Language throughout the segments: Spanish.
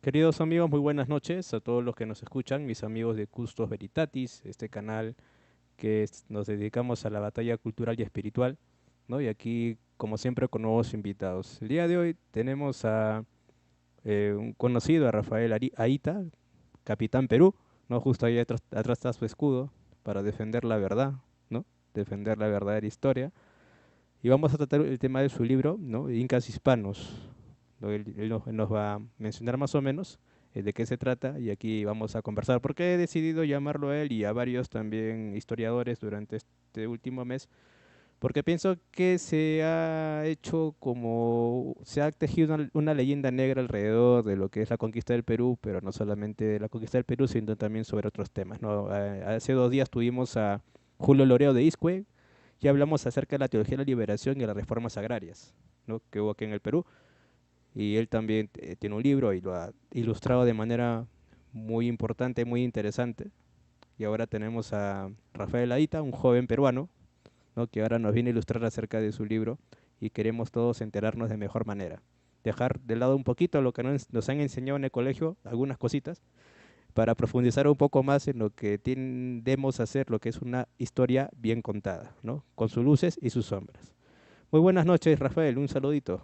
Queridos amigos, muy buenas noches a todos los que nos escuchan, mis amigos de Custos Veritatis, este canal nos dedicamos a la batalla cultural y espiritual, ¿no? Y aquí, como siempre, con nuevos invitados. El día de hoy tenemos a un conocido, a Rafael Aita, capitán Perú, ¿no? Justo ahí atrás está su escudo para defender la verdad, ¿no? Defender la verdadera historia. Y vamos a tratar el tema de su libro, ¿no? Incas Hispanos. ¿No? Él nos va a mencionar más o menos de qué se trata y aquí vamos a conversar. Porque he decidido llamarlo a él y a varios también historiadores durante este último mes, porque pienso que se ha hecho como, se ha tejido una leyenda negra alrededor de lo que es la conquista del Perú, pero no solamente de la conquista del Perú, sino también sobre otros temas, ¿no? Hace 2 días tuvimos a Julio Loreo de Iscue, ya hablamos acerca de la teología de la liberación y las reformas agrarias, ¿no? Que hubo aquí en el Perú. Y él también tiene un libro y lo ha ilustrado de manera muy importante, muy interesante. Y ahora tenemos a Rafael Aita, un joven peruano, ¿no? Que ahora nos viene a ilustrar acerca de su libro y queremos todos enterarnos de mejor manera. Dejar de lado un poquito lo que nos han enseñado en el colegio, algunas cositas, para profundizar un poco más en lo que tendemos a hacer, lo que es una historia bien contada, ¿no? Con sus luces y sus sombras. Muy buenas noches, Rafael, un saludito.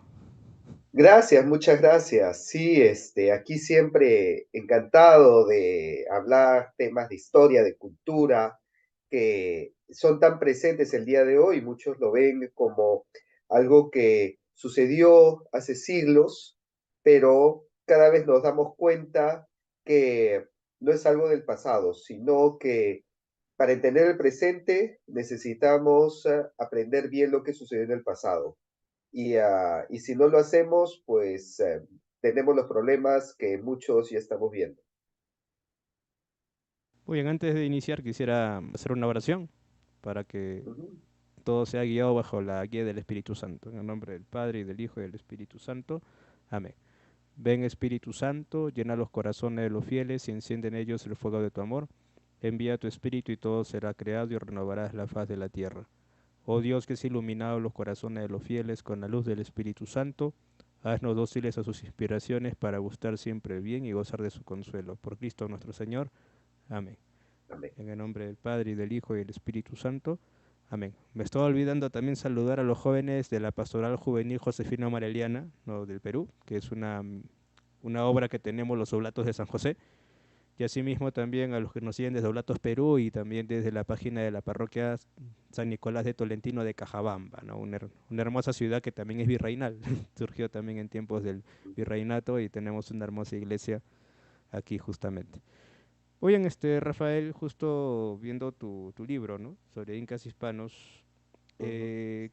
Gracias, muchas gracias. Sí, aquí siempre encantado de hablar temas de historia, de cultura, que son tan presentes el día de hoy. Muchos lo ven como algo que sucedió hace siglos, pero cada vez nos damos cuenta que no es algo del pasado, sino que para entender el presente necesitamos aprender bien lo que sucedió en el pasado. Y si no lo hacemos, pues tenemos los problemas que muchos ya estamos viendo. Muy bien, antes de iniciar quisiera hacer una oración para que Ujú. todo sea guiado bajo la guía del Espíritu Santo. En el nombre del Padre y del Hijo y del Espíritu Santo. Amén. Ven Espíritu Santo, llena los corazones de los fieles y enciende en ellos el fuego de tu amor. Envía tu Espíritu y todo será creado y renovarás la faz de la tierra. Oh Dios, que has iluminado los corazones de los fieles con la luz del Espíritu Santo, haznos dóciles a sus inspiraciones para gustar siempre el bien y gozar de su consuelo. Por Cristo nuestro Señor. Amén. Amén. En el nombre del Padre y del Hijo y del Espíritu Santo. Amén. Me estaba olvidando también saludar a los jóvenes de la Pastoral Juvenil Josefina Mareliana, ¿no? Del Perú, que es una obra que tenemos los Oblatos de San José. Y asimismo también a los que nos siguen desde Oblatos Perú y también desde la página de la parroquia San Nicolás de Tolentino de Cajabamba, ¿no? Una hermosa ciudad que también es virreinal. Surgió también en tiempos del virreinato y tenemos una hermosa iglesia aquí justamente. Oye, Rafael, justo viendo tu libro, ¿no? Sobre incas hispanos, Ujú.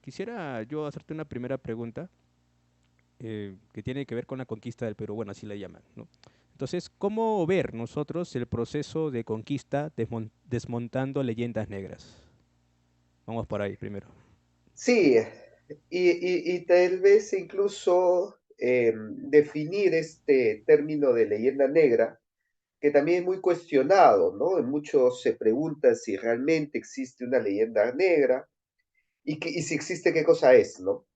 quisiera yo hacerte una primera pregunta que tiene que ver con la conquista del Perú, bueno, así la llaman, ¿no? Entonces, ¿cómo ver nosotros el proceso de conquista desmontando leyendas negras? Vamos por ahí primero. Sí, y tal vez incluso definir este término de leyenda negra, que también es muy cuestionado, ¿no? Muchos se preguntan si realmente existe una leyenda negra y si existe, qué cosa es, ¿no?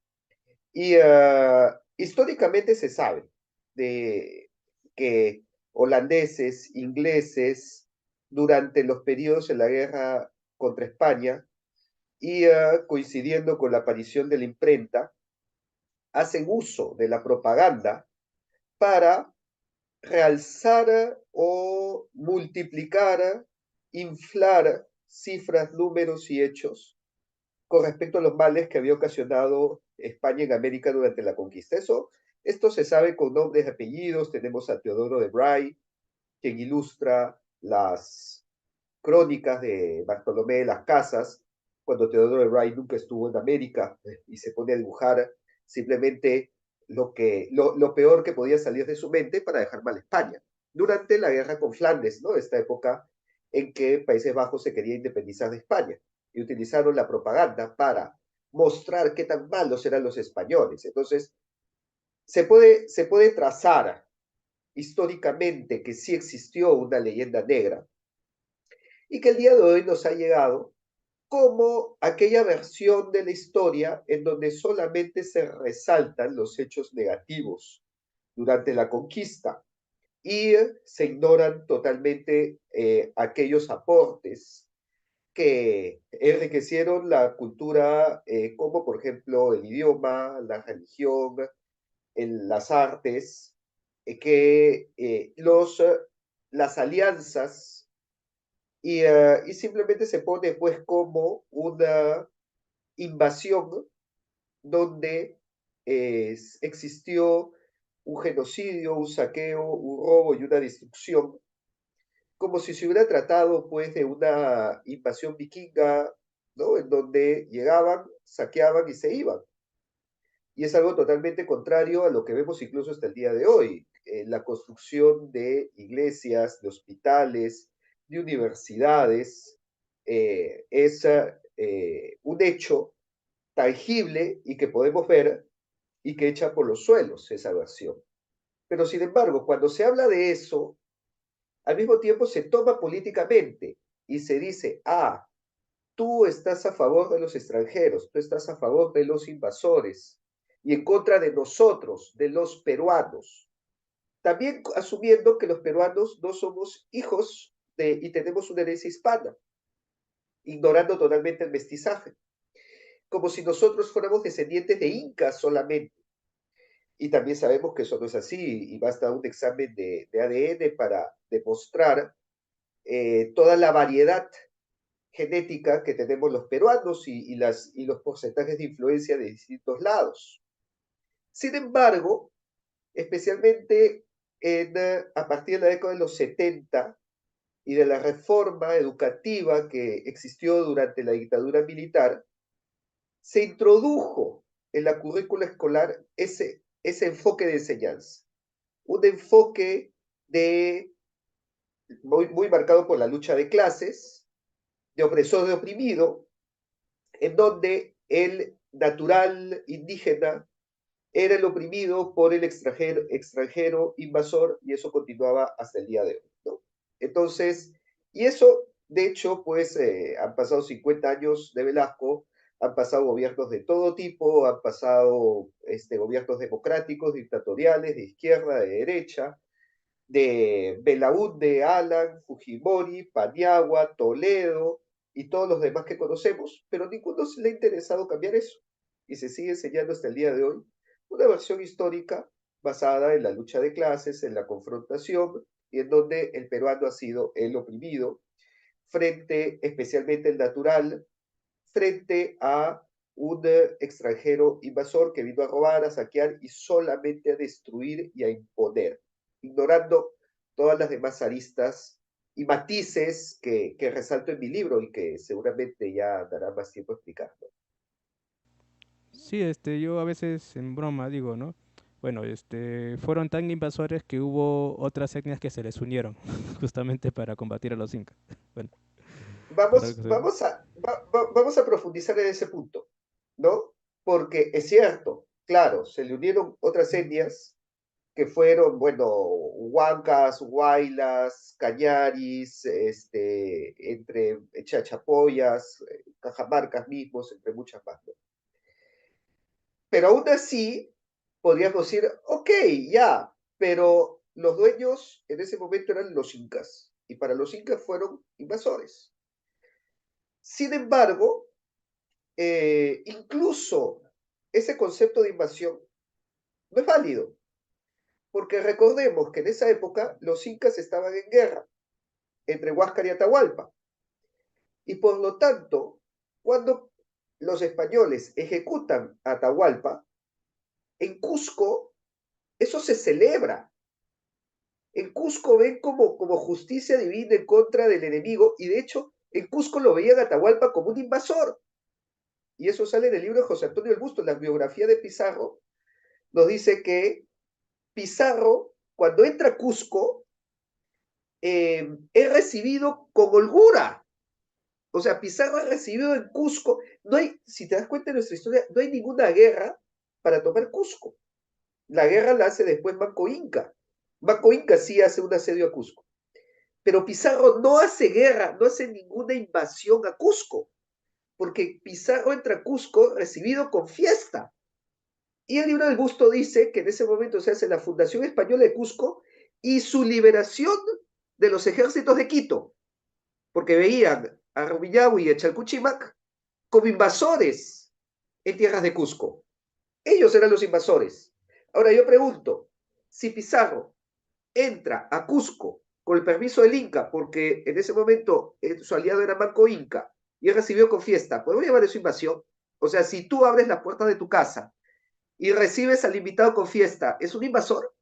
Históricamente se sabe de que holandeses, ingleses, durante los periodos de la guerra contra España coincidiendo con la aparición de la imprenta, hacen uso de la propaganda para realzar o multiplicar, inflar cifras, números y hechos con respecto a los males que había ocasionado España en América durante la conquista. Esto se sabe con nombres y apellidos. Tenemos a Teodoro de Bray, quien ilustra las crónicas de Bartolomé de las Casas, cuando Teodoro de Bray nunca estuvo en América y se pone a dibujar simplemente lo peor que podía salir de su mente para dejar mal a España. Durante la guerra con Flandes, ¿no? Esta época en que Países Bajos se quería independizar de España y utilizaron la propaganda para mostrar qué tan malos eran los españoles. Entonces, se puede trazar históricamente que sí existió una leyenda negra y que el día de hoy nos ha llegado como aquella versión de la historia en donde solamente se resaltan los hechos negativos durante la conquista y se ignoran totalmente aquellos aportes que enriquecieron la cultura, como por ejemplo el idioma, la religión, las artes, las alianzas, y simplemente se pone pues como una invasión donde existió un genocidio, un saqueo, un robo y una destrucción, como si se hubiera tratado pues de una invasión vikinga, ¿no? En donde llegaban, saqueaban y se iban. Y es algo totalmente contrario a lo que vemos incluso hasta el día de hoy. La construcción de iglesias, de hospitales, de universidades, es un hecho tangible y que podemos ver y que echa por los suelos esa versión. Pero sin embargo, cuando se habla de eso, al mismo tiempo se toma políticamente y se dice, ah, tú estás a favor de los extranjeros, tú estás a favor de los invasores y en contra de nosotros, de los peruanos. También asumiendo que los peruanos no somos hijos y tenemos una herencia hispana, ignorando totalmente el mestizaje, como si nosotros fuéramos descendientes de incas solamente. Y también sabemos que eso no es así y basta un examen de ADN para demostrar toda la variedad genética que tenemos los peruanos y los porcentajes de influencia de distintos lados. Sin embargo, especialmente a partir de la década de los 70 y de la reforma educativa que existió durante la dictadura militar, se introdujo en la currícula escolar ese enfoque de enseñanza, un enfoque muy marcado por la lucha de clases, de opresor de oprimido, en donde el natural indígena era el oprimido por el extranjero invasor y eso continuaba hasta el día de hoy, ¿no? Entonces, y eso, de hecho, pues han pasado 50 años de Velasco, han pasado gobiernos de todo tipo, han pasado gobiernos democráticos, dictatoriales, de izquierda, de derecha, de Belaúnde, Alan, Fujimori, Paniagua, Toledo y todos los demás que conocemos, pero ninguno se le ha interesado cambiar eso. Y se sigue enseñando hasta el día de hoy una versión histórica basada en la lucha de clases, en la confrontación, y en donde el peruano ha sido el oprimido, frente, especialmente el natural, frente a un extranjero invasor que vino a robar, a saquear y solamente a destruir y a imponer, ignorando todas las demás aristas y matices que resalto en mi libro y que seguramente ya dará más tiempo explicando. Sí, yo a veces en broma digo, ¿no? Bueno, fueron tan invasores que hubo otras etnias que se les unieron, justamente para combatir a los incas. Bueno, por algo Vamos a profundizar en ese punto, ¿no? Porque es cierto, claro, se le unieron otras etnias que fueron, bueno, huancas, huaylas, cañaris, entre chachapoyas, cajamarcas mismos, entre muchas más, ¿no? Pero aún así, podríamos decir, ok, ya, pero los dueños en ese momento eran los incas, y para los incas fueron invasores. Sin embargo, incluso ese concepto de invasión no es válido, porque recordemos que en esa época los incas estaban en guerra entre Huáscar y Atahualpa, y por lo tanto, cuando los españoles ejecutan a Atahualpa, en Cusco eso se celebra. En Cusco ven como justicia divina en contra del enemigo, y de hecho en Cusco lo veían a Atahualpa como un invasor. Y eso sale del libro de José Antonio del Busto, la biografía de Pizarro, nos dice que Pizarro, cuando entra a Cusco, es recibido con holgura. O sea, Pizarro es recibido en Cusco. No hay, si te das cuenta de nuestra historia, no hay ninguna guerra para tomar Cusco. La guerra la hace después Manco Inca. Manco Inca sí hace un asedio a Cusco. Pero Pizarro no hace guerra, no hace ninguna invasión a Cusco, porque Pizarro entra a Cusco recibido con fiesta. Y el libro del Busto dice que en ese momento se hace la Fundación Española de Cusco y su liberación de los ejércitos de Quito, porque veían a Rumiñahui y a Chalcuchimac como invasores en tierras de Cusco. Ellos eran los invasores. Ahora yo pregunto, si Pizarro entra a Cusco con el permiso del Inca, porque en ese momento su aliado era Manco Inca, y él recibió con fiesta, ¿podemos llamar eso invasión? O sea, si tú abres la puerta de tu casa y recibes al invitado con fiesta, ¿es un invasor?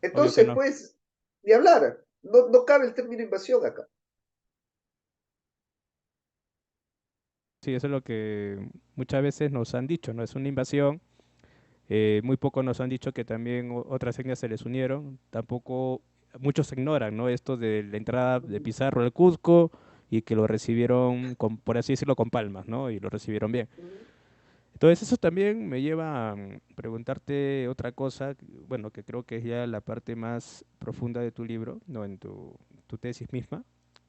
Obvio que Entonces, no. pues, ni hablar. No, no cabe el término invasión acá. Sí, eso es lo que muchas veces nos han dicho, ¿no? Es una invasión. Muy pocos nos han dicho que también otras etnias se les unieron. Tampoco muchos ignoran, ¿no? Esto de la entrada de Pizarro al Cusco y que lo recibieron, por así decirlo, con palmas, ¿no? Y lo recibieron bien. Entonces eso también me lleva a preguntarte otra cosa, bueno, que creo que es ya la parte más profunda de tu libro, ¿no? En tu tesis misma,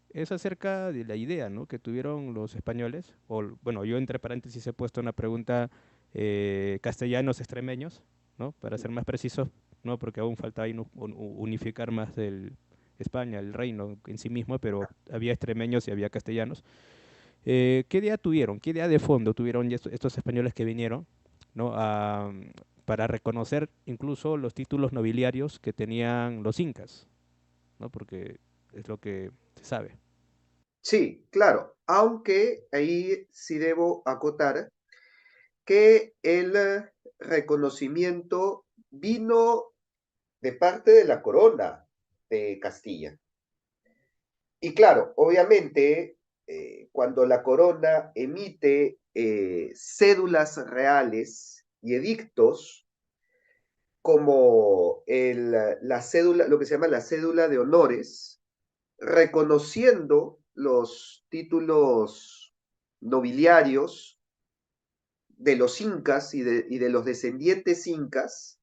es acerca de la idea, ¿no? Que tuvieron los españoles, o bueno, yo entre paréntesis he puesto una pregunta castellanos extremeños, ¿no? Para ser más preciso, ¿no? Porque aún falta ahí unificar más España, el reino en sí mismo, pero había extremeños y había castellanos. ¿Qué idea tuvieron? ¿Qué idea de fondo tuvieron estos españoles que vinieron, ¿no? Para reconocer incluso los títulos nobiliarios que tenían los incas, ¿no? Porque es lo que se sabe. Sí, claro, aunque ahí sí debo acotar que el reconocimiento vino de parte de la corona de Castilla. Y claro, obviamente, cuando la corona emite cédulas reales y edictos, como la cédula, lo que se llama la cédula de honores, reconociendo los títulos nobiliarios de los incas y de los descendientes incas,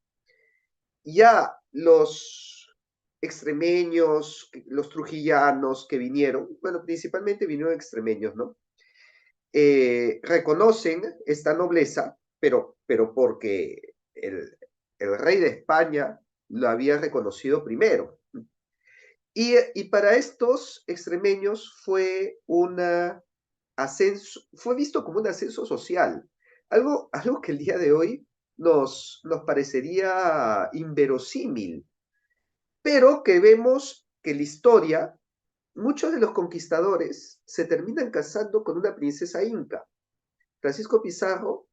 ya los extremeños, los trujillanos que vinieron, bueno, principalmente vinieron extremeños, ¿no? Reconocen esta nobleza, pero porque el rey de España lo había reconocido primero. Y para estos extremeños fue una ascenso, fue visto como un ascenso social, algo que el día de hoy nos parecería inverosímil, pero que vemos que en la historia muchos de los conquistadores se terminan casando con una princesa inca. Francisco Pizarro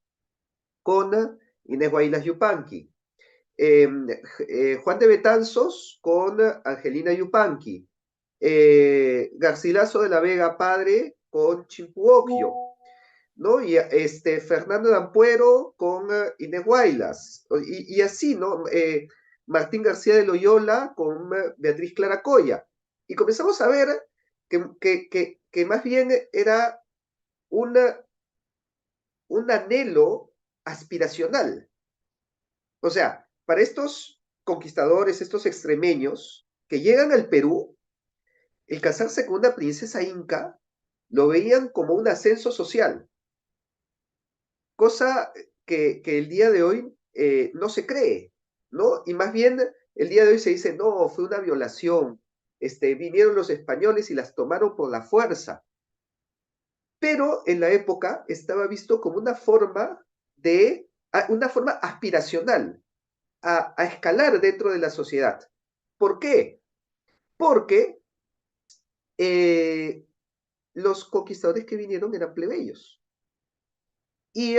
con Inés Guaylas Yupanqui, eh, Juan de Betanzos con Angelina Yupanqui, Garcilaso de la Vega padre con Chimpuocchio, ¿no? Y Fernando de Ampuero con Inés Guaylas, y así, ¿no? Martín García de Loyola con Beatriz Claracoya. Y comenzamos a ver que más bien era una, un anhelo aspiracional. O sea, para estos conquistadores, estos extremeños que llegan al Perú, el casarse con una princesa inca lo veían como un ascenso social, cosa que el día de hoy no se cree, ¿no? Y más bien el día de hoy se dice, no, fue una violación, vinieron los españoles y las tomaron por la fuerza, pero en la época estaba visto como una forma aspiracional a escalar dentro de la sociedad. ¿Por qué? Porque los conquistadores que vinieron eran plebeyos. Y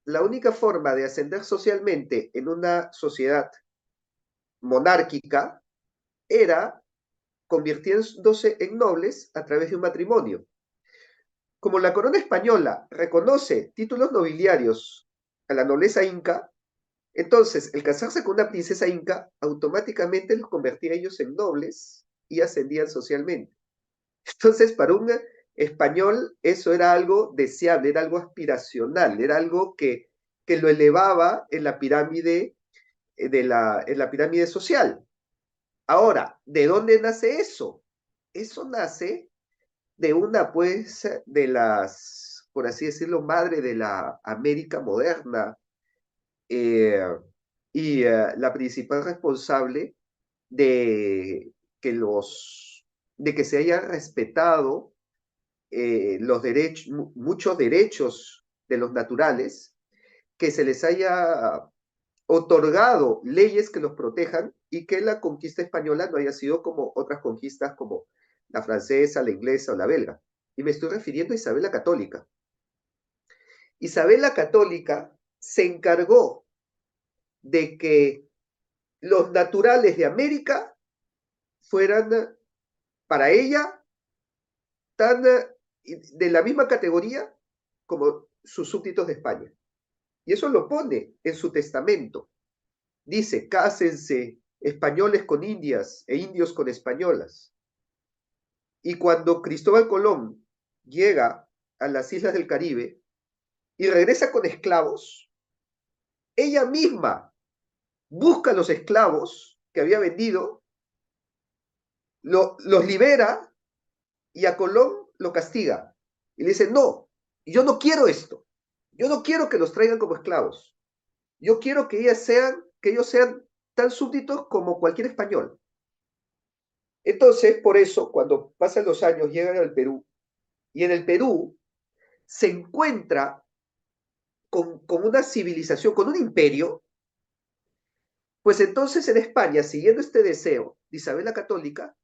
la única forma de ascender socialmente en una sociedad monárquica era convirtiéndose en nobles a través de un matrimonio. Como la corona española reconoce títulos nobiliarios a la nobleza inca, entonces el casarse con una princesa inca automáticamente los convertía a ellos en nobles y ascendían socialmente. Entonces, para un español eso era algo deseable, era algo aspiracional, era algo que lo elevaba en la pirámide, en la pirámide social. Ahora, ¿de dónde nace eso? Eso nace de una, pues, de las, por así decirlo, madre de la América moderna, eh, y la principal responsable de que, de que se haya respetado los derechos, muchos derechos de los naturales, que se les haya otorgado leyes que los protejan y que la conquista española no haya sido como otras conquistas como la francesa, la inglesa o la belga. Y me estoy refiriendo a Isabel la Católica. Isabel la Católica se encargó de que los naturales de América fueran para ella tan de la misma categoría como sus súbditos de España. Y eso lo pone en su testamento. Dice, cásense españoles con indias e indios con españolas. Y cuando Cristóbal Colón llega a las islas del Caribe y regresa con esclavos, ella misma busca a los esclavos que había vendido, los libera y a Colón lo castiga. Y le dice, no, yo no quiero esto. Yo no quiero que los traigan como esclavos. Yo quiero que ellos sean tan súbditos como cualquier español. Entonces, por eso, cuando pasan los años, llegan al Perú, y en el Perú se encuentra con una civilización, con un imperio, pues entonces en España, siguiendo este deseo de Isabel la Católica,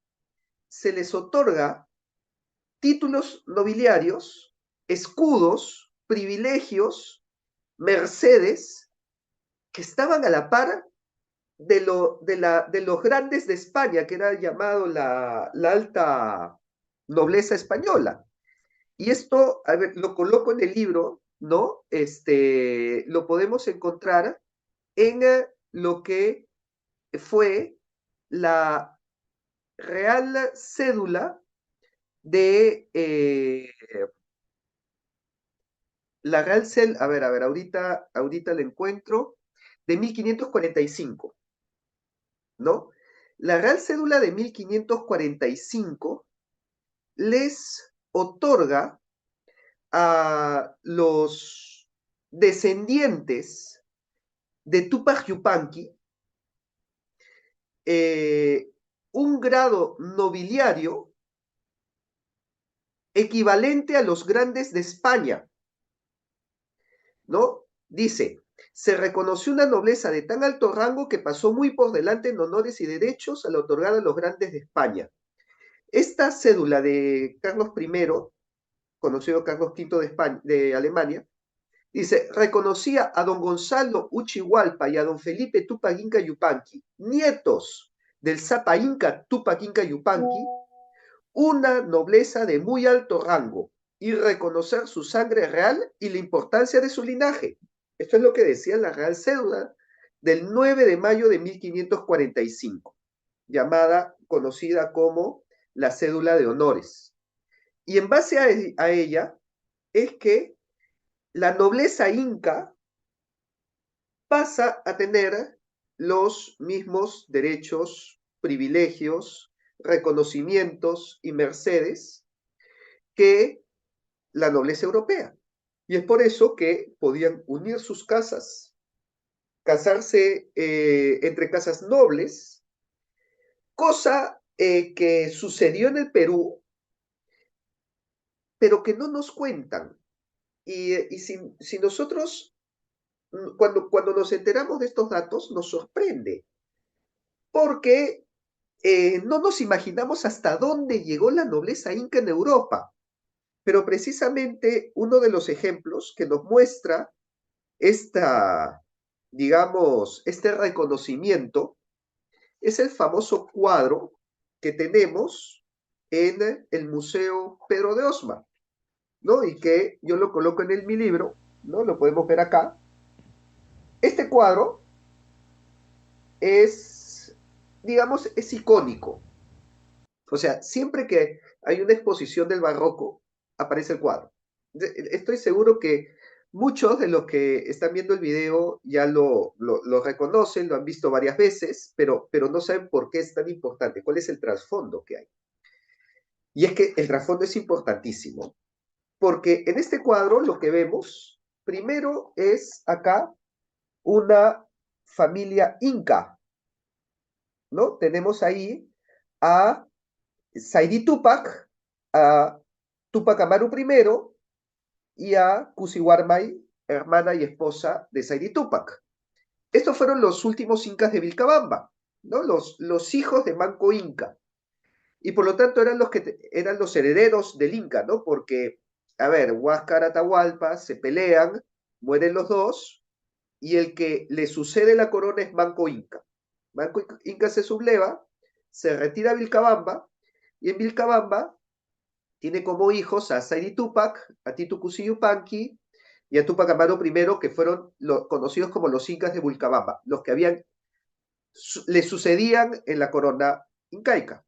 se les otorga títulos nobiliarios, escudos, privilegios, mercedes, que estaban a la par de los grandes de España, que era llamado la alta nobleza española. Y esto, a ver, lo coloco en el libro, ¿no? Lo podemos encontrar en lo que fue la Real Cédula de la Real Cédula, a ver, ahorita la encuentro, de 1545, ¿no? La Real Cédula de 1545 les otorga a los descendientes de Tupac Yupanqui un grado nobiliario equivalente a los grandes de España, ¿no? Dice, se reconoció una nobleza de tan alto rango que pasó muy por delante en honores y derechos al otorgar a los grandes de España. Esta cédula de Carlos I, conocido Carlos V de, España, de Alemania, dice, reconocía a don Gonzalo Uchihualpa y a don Felipe Tupac Inca Yupanqui, nietos del Zapa Inca Tupac Inca Yupanqui, una nobleza de muy alto rango y reconocer su sangre real y la importancia de su linaje. Esto es lo que decía la Real Cédula del 9 de mayo de 1545, conocida como la Cédula de Honores. Y en base a ella es que la nobleza inca pasa a tener los mismos derechos, privilegios, reconocimientos y mercedes que la nobleza europea. Y es por eso que podían unir sus casas, casarse entre casas nobles, cosa que sucedió en el Perú, pero que no nos cuentan. Y si nosotros, cuando nos enteramos de estos datos, nos sorprende, porque no nos imaginamos hasta dónde llegó la nobleza inca en Europa. Pero precisamente uno de los ejemplos que nos muestra digamos, este reconocimiento es el famoso cuadro que tenemos en el Museo Pedro de Osma, ¿no? Y que yo lo coloco en mi libro, ¿no? Lo podemos ver acá. Este cuadro es, digamos, es icónico. O sea, siempre que hay una exposición del barroco, aparece el cuadro. Estoy seguro que muchos de los que están viendo el video ya lo reconocen, lo han visto varias veces, pero no saben por qué es tan importante, cuál es el trasfondo que hay. Y es que el trasfondo es importantísimo, porque en este cuadro lo que vemos, primero es acá una familia Inca, ¿no? Tenemos ahí a Saidi Tupac, a Tupac Amaru I y a Kusi Warmay, hermana y esposa de Saidi Tupac. Estos fueron los últimos incas de Vilcabamba, ¿no? Los hijos de Manco Inca. Y por lo tanto eran eran los herederos del Inca, ¿no? Porque, a ver, Huáscar Atahualpa se pelean, mueren los dos, y el que le sucede la corona es Manco Inca. Manco Inca se subleva, se retira a Vilcabamba, y en Vilcabamba tiene como hijos a Saidi Tupac, a Titu Cusi Yupanqui y a Tupac Amaru I, que fueron conocidos como los incas de Vilcabamba, los que le sucedían en la corona incaica.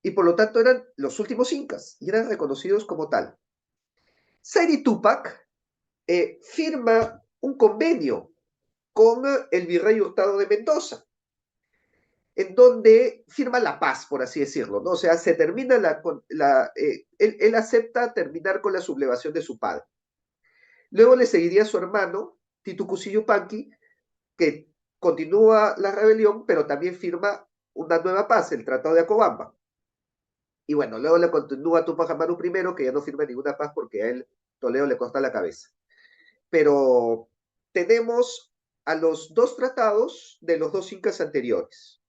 Y por lo tanto eran los últimos incas y eran reconocidos como tal. Saidi Tupac firma un convenio con el virrey Hurtado de Mendoza, en donde firma la paz, por así decirlo, ¿no? O sea, se termina él acepta terminar con la sublevación de su padre. Luego le seguiría su hermano, Titu Cusi Yupanqui, que continúa la rebelión, pero también firma una nueva paz, el Tratado de Acobamba. Y bueno, luego le continúa Tupac Amaru I, que ya no firma ninguna paz porque a él Toledo le corta la cabeza. Pero tenemos a los dos tratados de los dos incas anteriores.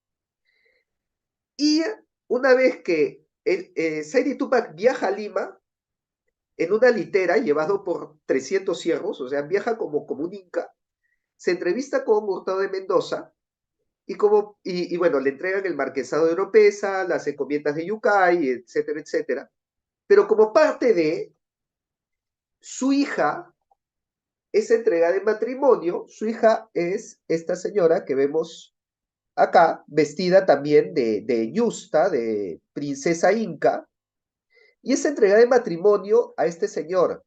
Y una vez que Saidi Tupac viaja a Lima, en una litera llevado por 300 siervos, o sea, viaja como un inca, se entrevista con Hurtado de Mendoza y bueno, le entregan el marquesado de Oropesa, las encomiendas de Yucay, etcétera, etcétera. Pero como parte de su hija es entregada en matrimonio, su hija es esta señora que vemos acá, vestida también de yusta, de princesa inca, y es entregada en matrimonio a este señor,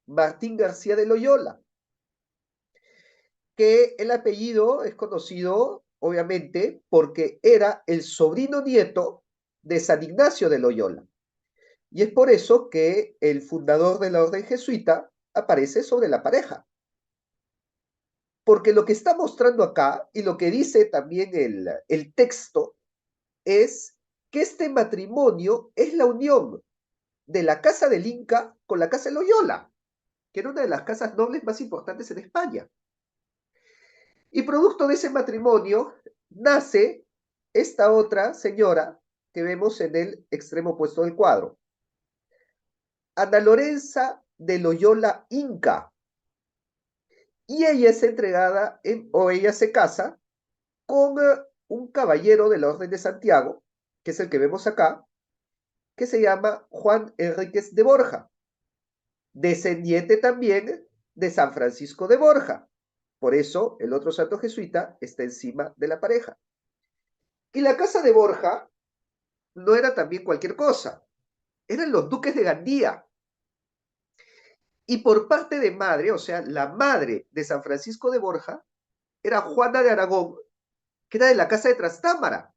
Martín García de Loyola, que el apellido es conocido, obviamente, porque era el sobrino nieto de San Ignacio de Loyola. Y es por eso que el fundador de la orden jesuita aparece sobre la pareja. Porque lo que está mostrando acá, y lo que dice también el texto, es que este matrimonio es la unión de la casa del Inca con la casa de Loyola, que era una de las casas nobles más importantes en España. Y producto de ese matrimonio nace esta otra señora que vemos en el extremo opuesto del cuadro. Ana Lorenza de Loyola Inca. Y ella es entregada, o ella se casa con un caballero de la Orden de Santiago, que es el que vemos acá, que se llama Juan Enríquez de Borja, descendiente también de San Francisco de Borja. Por eso el otro santo jesuita está encima de la pareja. Y la casa de Borja no era también cualquier cosa, eran los duques de Gandía. Y por parte de madre, o sea, la madre de San Francisco de Borja, era Juana de Aragón, que era de la casa de Trastámara,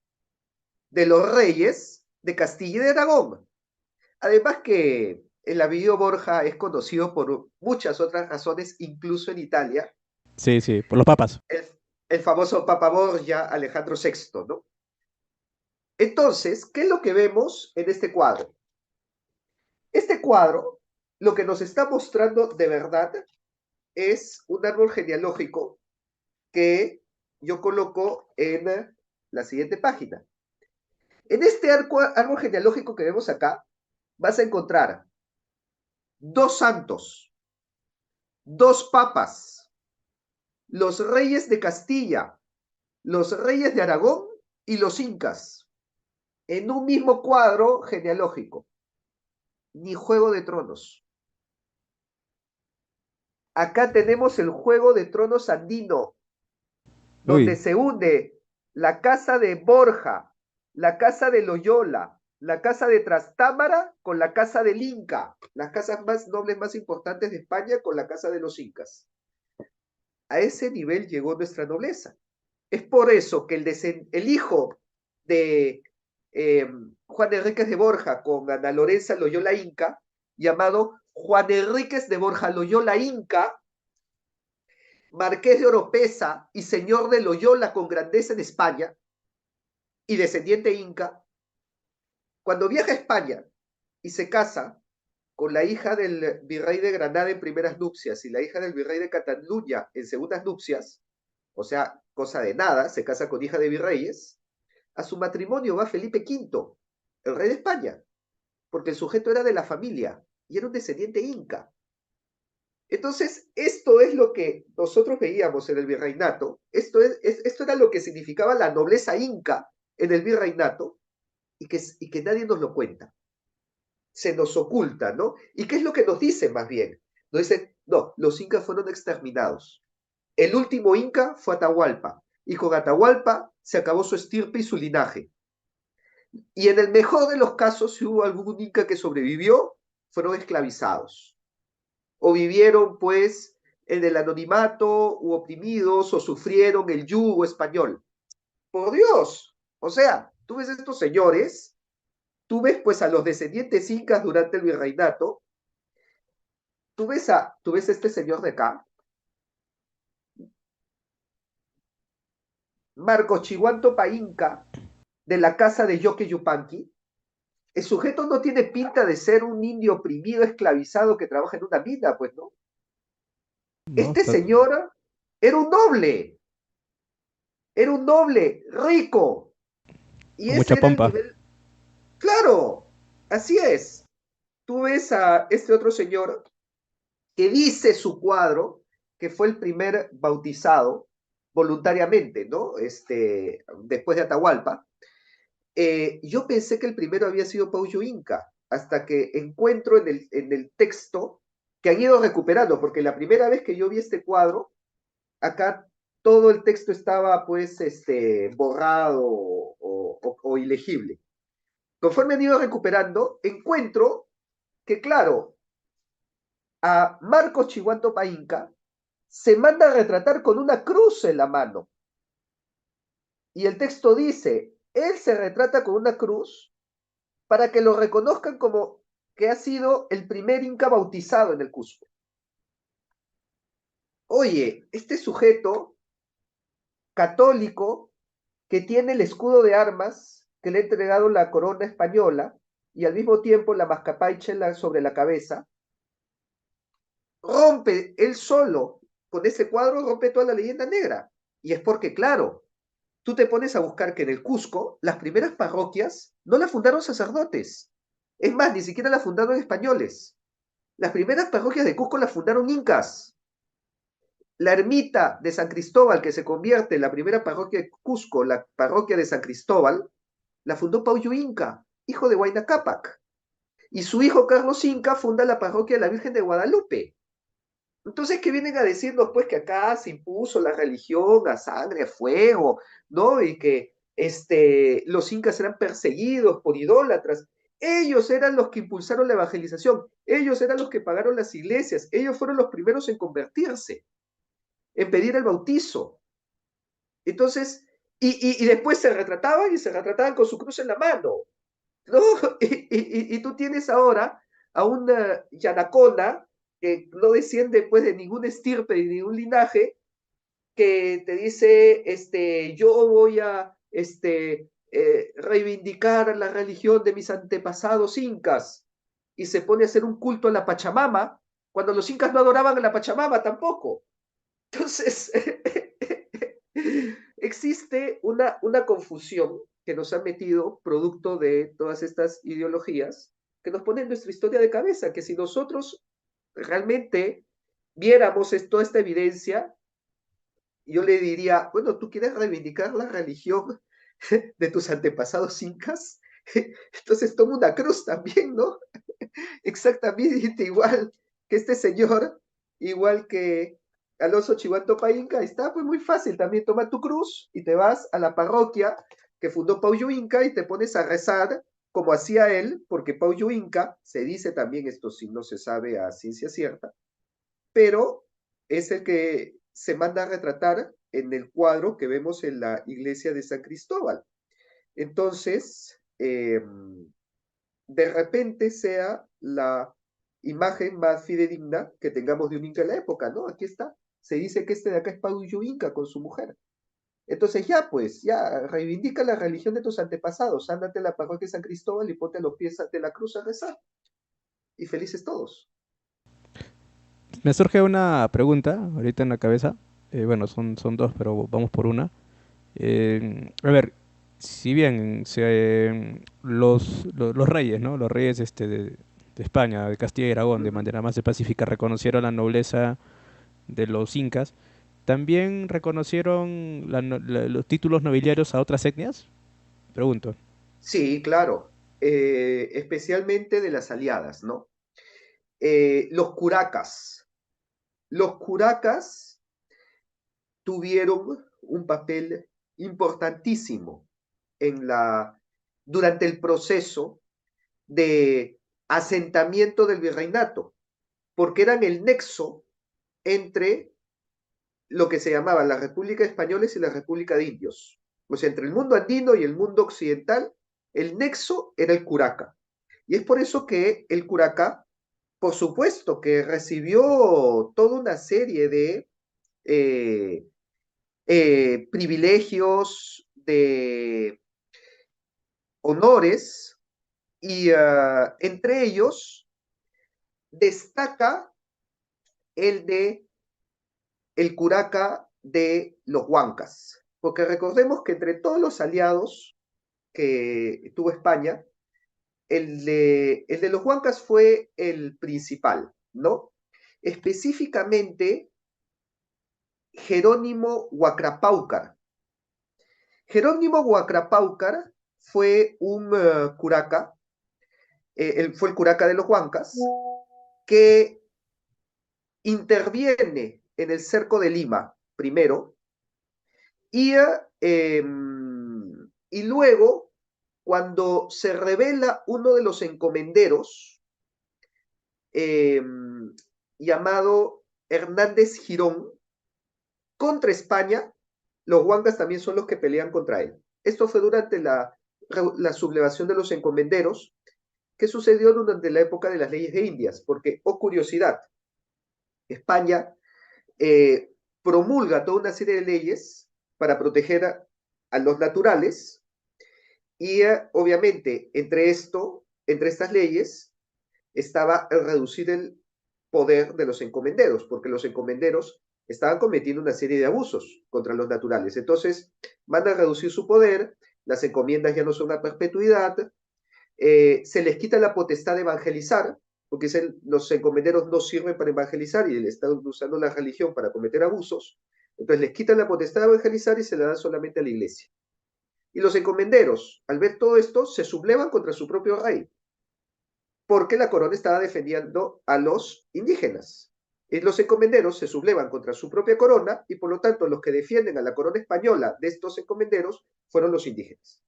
de los reyes de Castilla y de Aragón. Además que el apellido Borja es conocido por muchas otras razones, incluso en Italia. Sí, sí, por los papas. El famoso Papa Borgia, Alejandro VI, ¿no? Entonces, ¿qué es lo que vemos en este cuadro? Este cuadro, lo que nos está mostrando de verdad es un árbol genealógico que yo coloco en la siguiente página. En este árbol genealógico que vemos acá, vas a encontrar dos santos, dos papas, los reyes de Castilla, los reyes de Aragón y los incas, en un mismo cuadro genealógico. Ni Juego de Tronos. Acá tenemos el Juego de Tronos andino, donde Uy, se hunde la casa de Borja, la casa de Loyola, la casa de Trastámara con la casa del Inca, las casas más nobles, más importantes de España con la casa de los Incas. A ese nivel llegó nuestra nobleza. Es por eso que el hijo de Juan Enríquez de Borja con Ana Lorenza Loyola Inca, llamado Juan Enríquez de Borja Loyola Inca, marqués de Oropesa y señor de Loyola con grandeza en España, y descendiente inca, cuando viaja a España y se casa con la hija del virrey de Granada en primeras nupcias y la hija del virrey de Cataluña en segundas nupcias, o sea, cosa de nada, se casa con hija de virreyes, a su matrimonio va Felipe V, el rey de España, porque el sujeto era de la familia y era un descendiente inca. Entonces, esto es lo que nosotros veíamos en el virreinato, esto era lo que significaba la nobleza inca en el virreinato y que nadie nos lo cuenta, se nos oculta, ¿no? ¿Y qué es lo que nos dicen más bien? Nos dicen, no, los incas fueron exterminados. El último inca fue Atahualpa, y con Atahualpa se acabó su estirpe y su linaje. Y en el mejor de los casos, si hubo algún inca que sobrevivió, fueron esclavizados. O vivieron, pues, en el anonimato, u oprimidos, o sufrieron el yugo español. Por Dios. O sea, tú ves estos señores, tú ves, pues, a los descendientes incas durante el virreinato, tú ves a este señor de acá, Marco Chihuanto Painca, de la casa de Yoque Yupanqui. El sujeto no tiene pinta de ser un indio oprimido, esclavizado que trabaja en una mina, pues, ¿no? No, Este señor era era un noble, rico, y con ese mucha era el pompa. nivel. Claro, así es. Tú ves a este otro señor que dice su cuadro que fue el primer bautizado voluntariamente, ¿no? Después de Atahualpa. Yo pensé que el primero había sido Pauyo Inca, hasta que encuentro en el texto que han ido recuperando, porque la primera vez que yo vi este cuadro, acá todo el texto estaba pues borrado o ilegible. Conforme han ido recuperando, encuentro que, claro, a Marcos Chihuanto Painca se manda a retratar con una cruz en la mano. Y el texto dice, él se retrata con una cruz para que lo reconozcan como que ha sido el primer inca bautizado en el Cusco. Oye, este sujeto católico que tiene el escudo de armas que le ha entregado la corona española y al mismo tiempo la mascapaiche sobre la cabeza, rompe él solo con ese cuadro, rompe toda la leyenda negra. Y es porque, claro, tú te pones a buscar que en el Cusco las primeras parroquias no las fundaron sacerdotes. Es más, ni siquiera las fundaron españoles. Las primeras parroquias de Cusco las fundaron incas. La ermita de San Cristóbal, que se convierte en la primera parroquia de Cusco, la parroquia de San Cristóbal, la fundó Pauyo Inca, hijo de Huayna Cápac. Y su hijo Carlos Inca funda la parroquia de la Virgen de Guadalupe. Entonces, ¿qué vienen a decirnos? Pues que acá se impuso la religión a sangre, a fuego, ¿no? Y que los incas eran perseguidos por idólatras. Ellos eran los que impulsaron la evangelización, ellos eran los que pagaron las iglesias, ellos fueron los primeros en convertirse, en pedir el bautizo. Entonces, y después se retrataban y se retrataban con su cruz en la mano, ¿no? Y tú tienes ahora a una Yanacona que no desciende pues de ningún estirpe ni ningún linaje, que te dice, yo voy a reivindicar la religión de mis antepasados incas, y se pone a hacer un culto a la Pachamama, cuando los incas no adoraban a la Pachamama tampoco. Entonces, existe una confusión que nos ha metido producto de todas estas ideologías que nos ponen nuestra historia de cabeza, que si nosotros realmente viéramos toda esta evidencia, yo le diría, bueno, ¿tú quieres reivindicar la religión de tus antepasados incas? Entonces toma una cruz también, ¿no? Exactamente igual que este señor, igual que Alonso Chihuantopa Inca, está pues muy fácil, también toma tu cruz y te vas a la parroquia que fundó Pauyo Inca y te pones a rezar como hacía él, porque Pauyo Inca, se dice también, esto sí no se sabe a ciencia cierta, pero es el que se manda a retratar en el cuadro que vemos en la iglesia de San Cristóbal. Entonces, de repente sea la imagen más fidedigna que tengamos de un Inca en la época, ¿no? Aquí está. se dice que este de acá es Pauyuinca Inca con su mujer. Entonces ya, pues, ya, reivindica la religión de tus antepasados, ándate a la parroquia de San Cristóbal y ponte a los pies de la cruz a rezar. Y felices todos. Me surge una pregunta ahorita en la cabeza. Bueno, son dos, pero vamos por una. A ver, si bien los reyes, ¿no? Los reyes de España, de Castilla y Aragón, de Ujú. manera más pacífica, reconocieron la nobleza de los incas, ¿también reconocieron los títulos nobiliarios a otras etnias? Pregunto. Sí, claro. Especialmente de las aliadas, ¿no? Los curacas. Los curacas tuvieron un papel importantísimo en durante el proceso de asentamiento del virreinato, porque eran el nexo entre lo que se llamaba la República de Españoles y la República de Indios. O sea, entre el mundo andino y el mundo occidental, el nexo era el curaca. Y es por eso que el curaca, por supuesto, que recibió toda una serie de eh, privilegios, de honores, y entre ellos destaca el de el curaca de los Huancas. Porque recordemos que entre todos los aliados que tuvo España, el de los Huancas fue el principal, ¿no? Específicamente Jerónimo Huacrapáucar. Jerónimo Huacrapáucar fue un curaca, fue el curaca de los Huancas, que interviene en el cerco de Lima primero y, y luego, cuando se revela uno de los encomenderos, eh, llamado Hernández Girón, contra España, los huancas también son los que pelean contra él. Esto fue durante la sublevación de los encomenderos, que sucedió durante la época de las leyes de Indias, porque, oh curiosidad, España promulga toda una serie de leyes para proteger a los naturales y obviamente entre estas leyes, estaba el reducir el poder de los encomenderos, porque los encomenderos estaban cometiendo una serie de abusos contra los naturales. Entonces, van a reducir su poder, las encomiendas ya no son a perpetuidad, se les quita la potestad de evangelizar, porque los encomenderos no sirven para evangelizar y están usando la religión para cometer abusos. Entonces les quitan la potestad de evangelizar y se la dan solamente a la iglesia. Y los encomenderos, al ver todo esto, se sublevan contra su propio rey, porque la corona estaba defendiendo a los indígenas. Y los encomenderos se sublevan contra su propia corona y por lo tanto los que defienden a la corona española de estos encomenderos fueron los indígenas.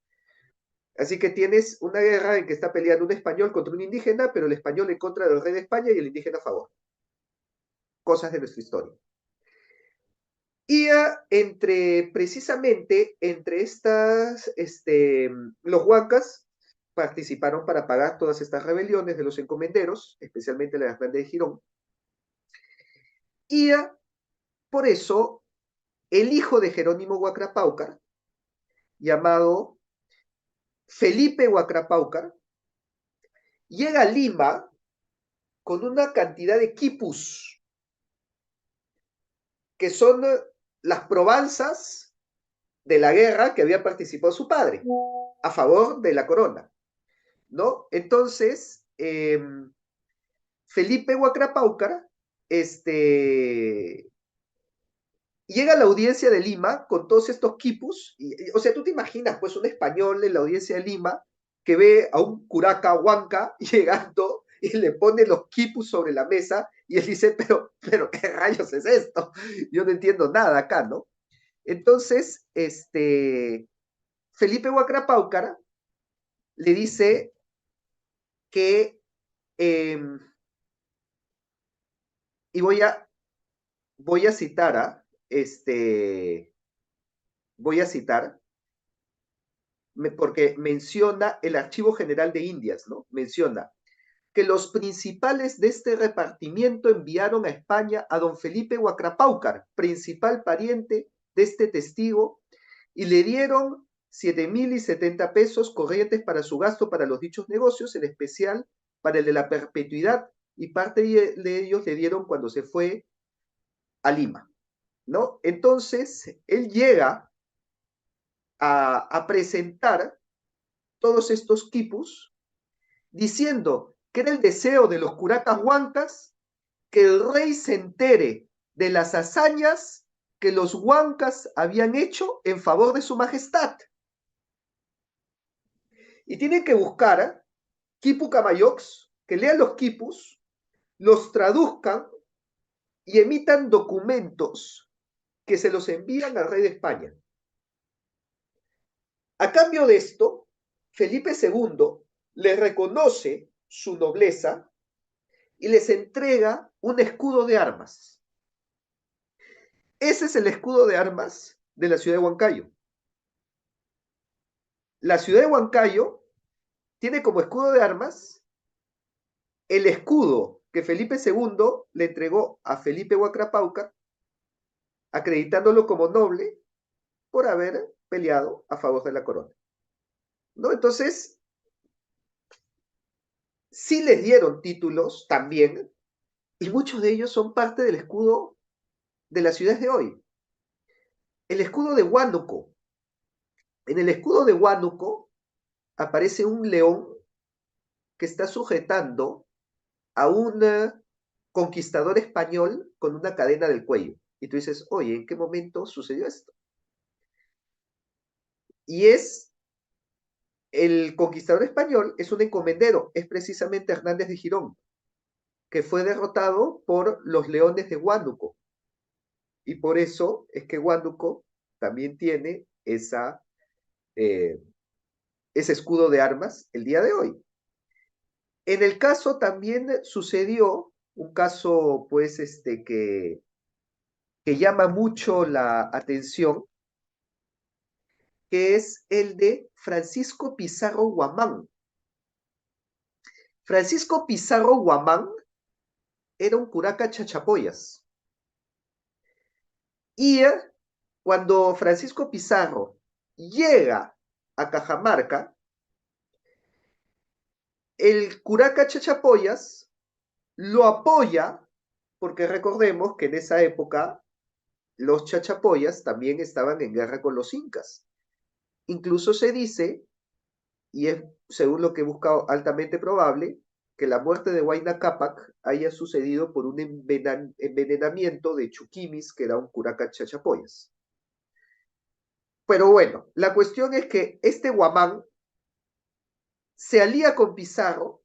Así que tienes una guerra en que está peleando un español contra un indígena, pero el español en contra del rey de España y el indígena a favor. Cosas de nuestra historia. Y precisamente entre estas, los huancas participaron para pagar todas estas rebeliones de los encomenderos, especialmente la Grande de Girón. Y por eso el hijo de Jerónimo Huacrapáucar, llamado Felipe Huacrapáucar, llega a Lima con una cantidad de quipus, que son las probanzas de la guerra que había participado su padre a favor de la corona, ¿no? Entonces, Felipe Huacrapáucar, llega a la audiencia de Lima con todos estos quipus, o sea, tú te imaginas, pues, un español en la audiencia de Lima que ve a un curaca huanca llegando y le pone los quipus sobre la mesa y él dice, pero, ¿qué rayos es esto? Yo no entiendo nada acá, ¿no? Entonces, Felipe Huacrapáucara le dice que, y voy a citar voy a citar, porque menciona el Archivo General de Indias, ¿no? Menciona, que los principales de este repartimiento enviaron a España a don Felipe Huacrapáucar, principal pariente de este testigo, y le dieron 7.070 pesos corrientes para su gasto para los dichos negocios, en especial para el de la perpetuidad, y parte de ellos le dieron cuando se fue a Lima, ¿no? Entonces, él llega a presentar todos estos quipus diciendo que era el deseo de los curacas huancas que el rey se entere de las hazañas que los huancas habían hecho en favor de su majestad. Y tienen que buscar quipu camayox, que lean los quipus, los traduzcan y emitan documentos que se los envían al rey de España. A cambio de esto, Felipe II le reconoce su nobleza y les entrega un escudo de armas. Ese es el escudo de armas de la ciudad de Huancayo. La ciudad de Huancayo tiene como escudo de armas el escudo que Felipe II le entregó a Felipe Huacrapáucar, acreditándolo como noble por haber peleado a favor de la corona, ¿no? Entonces, sí les dieron títulos también, y muchos de ellos son parte del escudo de las ciudades de hoy. El escudo de Huánuco. En el escudo de Huánuco aparece un león que está sujetando a un conquistador español con una cadena del cuello. Y tú dices, oye, ¿en qué momento sucedió esto? Y es el conquistador español, es un encomendero, es precisamente Hernández de Girón, que fue derrotado por los leones de Huánuco. Y por eso es que Huánuco también tiene ese escudo de armas el día de hoy. En el caso también sucedió un caso, pues, que llama mucho la atención, que es el de Francisco Pizarro Huamán. Francisco Pizarro Huamán era un curaca chachapoyas. Y cuando Francisco Pizarro llega a Cajamarca, el curaca chachapoyas lo apoya, porque recordemos que en esa época los chachapoyas también estaban en guerra con los incas. Incluso se dice, y es según lo que he buscado altamente probable, que la muerte de Huayna Cápac haya sucedido por un envenenamiento de Chuquimis, que era un curaca chachapoyas. Pero bueno, la cuestión es que este Huamán se alía con Pizarro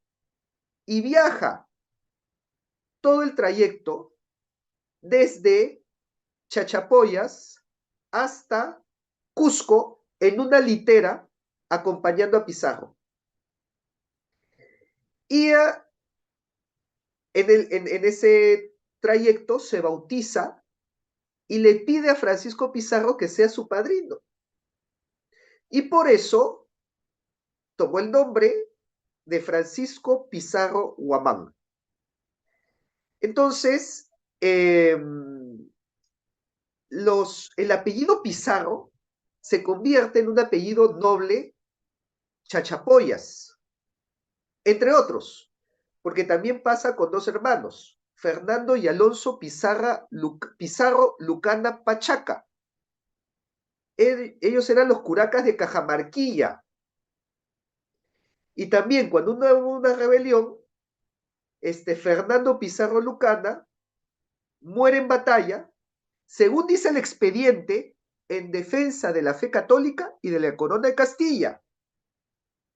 y viaja todo el trayecto desde Chachapoyas hasta Cusco en una litera acompañando a Pizarro. Y en ese trayecto se bautiza y le pide a Francisco Pizarro que sea su padrino. Y por eso tomó el nombre de Francisco Pizarro Huamán. Entonces, el apellido Pizarro se convierte en un apellido noble Chachapoyas, entre otros, porque también pasa con dos hermanos, Fernando y Alonso Pizarro Lucana Pachaca. Ellos eran los curacas de Cajamarquilla. Y también cuando hubo una rebelión, Fernando Pizarro Lucana muere en batalla, según dice el expediente, en defensa de la fe católica y de la corona de Castilla.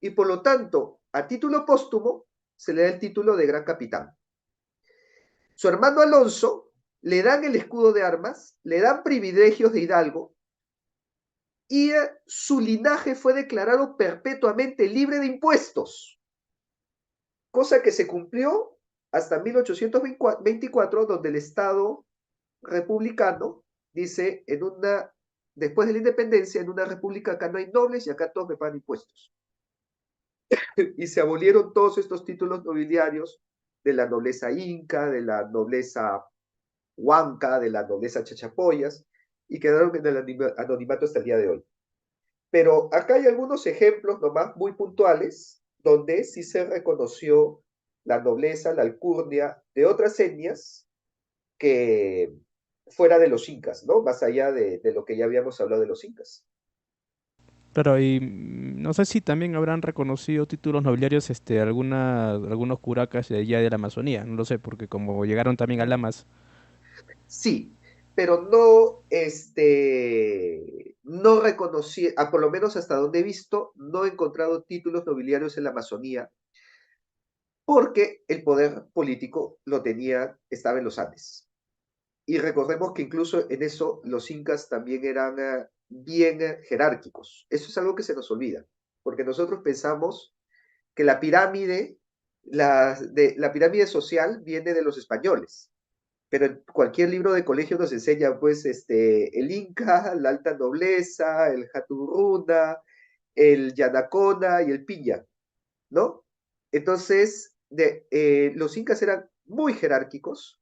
Y por lo tanto, a título póstumo, se le da el título de gran capitán. Su hermano Alonso le dan el escudo de armas, le dan privilegios de hidalgo, y su linaje fue declarado perpetuamente libre de impuestos, cosa que se cumplió hasta 1824, donde el Estado republicano dice, después de la independencia, en una república acá no hay nobles y acá todos me pagan impuestos. y se abolieron todos estos títulos nobiliarios de la nobleza inca, de la nobleza huanca, de la nobleza chachapoyas, y quedaron en el anonimato hasta el día de hoy. Pero acá hay algunos ejemplos nomás muy puntuales donde sí se reconoció la nobleza, la alcurnia de otras etnias que fuera de los incas, ¿no? Más allá de lo que ya habíamos hablado de los incas. Claro, y no sé si también habrán reconocido títulos nobiliarios algunos curacas de allá de la Amazonía, no lo sé, porque como llegaron también a Lamas. Sí, pero no, no reconocí, por lo menos hasta donde he visto, no he encontrado títulos nobiliarios en la Amazonía, porque el poder político lo tenía, estaba en los Andes. Y recordemos que incluso en eso los incas también eran bien jerárquicos. Eso es algo que se nos olvida, porque nosotros pensamos que la pirámide social viene de los españoles, pero en cualquier libro de colegio nos enseña, pues, el Inca, la alta nobleza, el Haturruna, el Yanacona y el Piña, ¿no? Entonces, los incas eran muy jerárquicos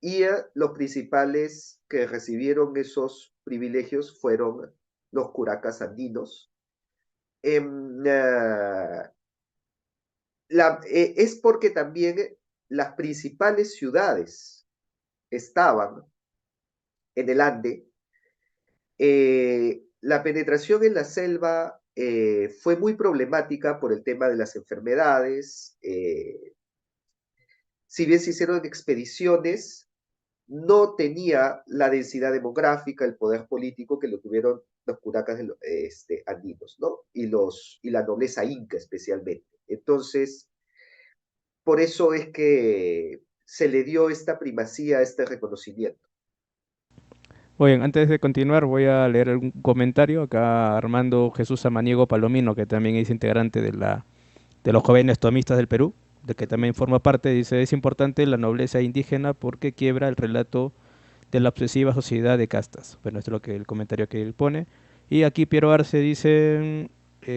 y los principales que recibieron esos privilegios fueron los curacas andinos. Es porque también las principales ciudades estaban en el Ande. La penetración en la selva fue muy problemática por el tema de las enfermedades. Si bien se hicieron expediciones, no tenía la densidad demográfica, el poder político que lo tuvieron los curacas andinos, ¿no? Y la nobleza inca especialmente. Entonces, por eso es que se le dio esta primacía, este reconocimiento. Oye, antes de continuar voy a leer un comentario acá Armando Jesús Samaniego Palomino, que también es integrante de los jóvenes tomistas del Perú, de que también forma parte, dice, es importante la nobleza indígena porque quiebra el relato de la obsesiva sociedad de castas. Bueno, esto es lo que el comentario que él pone. Y aquí Piero Arce dice,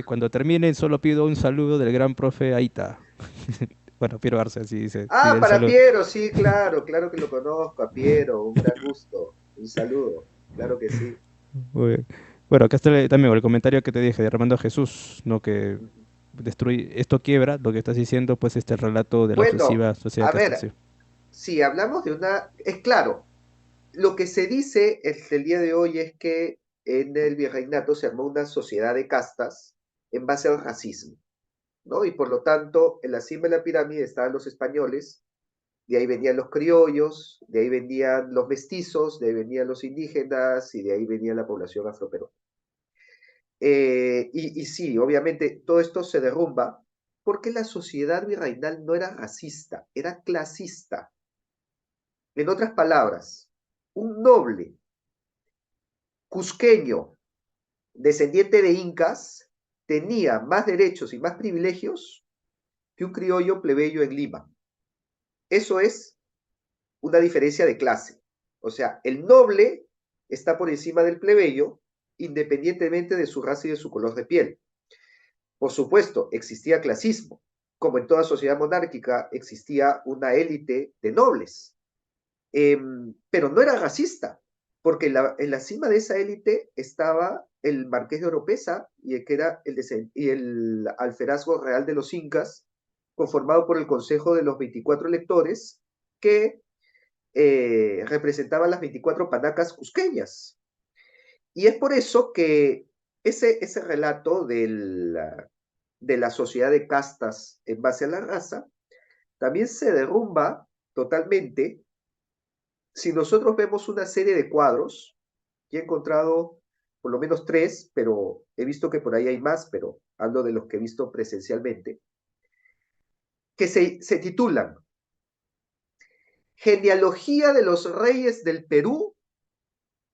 cuando termine solo pido un saludo del gran profe Aita. Bueno, Piero Arce así dice, pide Ah, el para saludo. Piero, sí, claro, claro que lo conozco, a Piero, un gran gusto, un saludo, claro que sí. Muy bien. Bueno, acá está también el comentario que te dije de Armando Jesús, ¿no? Que destruye, esto quiebra, lo que estás diciendo, pues este relato de la Bueno, obsesiva sociedad a casta, sí. ver, si hablamos de es claro, lo que se dice el día de hoy es que en el virreinato se armó una sociedad de castas en base al racismo, ¿no? Y por lo tanto, en la cima de la pirámide estaban los españoles, de ahí venían los criollos, de ahí venían los mestizos, de ahí venían los indígenas y de ahí venía la población afroperuana. Y sí, obviamente todo esto se derrumba porque la sociedad virreinal no era racista, era clasista. En otras palabras, un noble cusqueño descendiente de incas tenía más derechos y más privilegios que un criollo plebeyo en Lima. Eso es una diferencia de clase. O sea, el noble está por encima del plebeyo independientemente de su raza y de su color de piel. Por supuesto, existía clasismo. Como en toda sociedad monárquica, existía una élite de nobles. Pero no era racista, porque en la cima de esa élite estaba el marqués de Oropesa que era y el alferazgo real de los incas, conformado por el Consejo de los 24 electores, que representaban las 24 panacas cusqueñas. Y es por eso que ese relato de la sociedad de castas en base a la raza también se derrumba totalmente si nosotros vemos una serie de cuadros, y he encontrado por lo menos tres, pero he visto que por ahí hay más, pero hablo de los que he visto presencialmente, que se titulan Genealogía de los reyes del Perú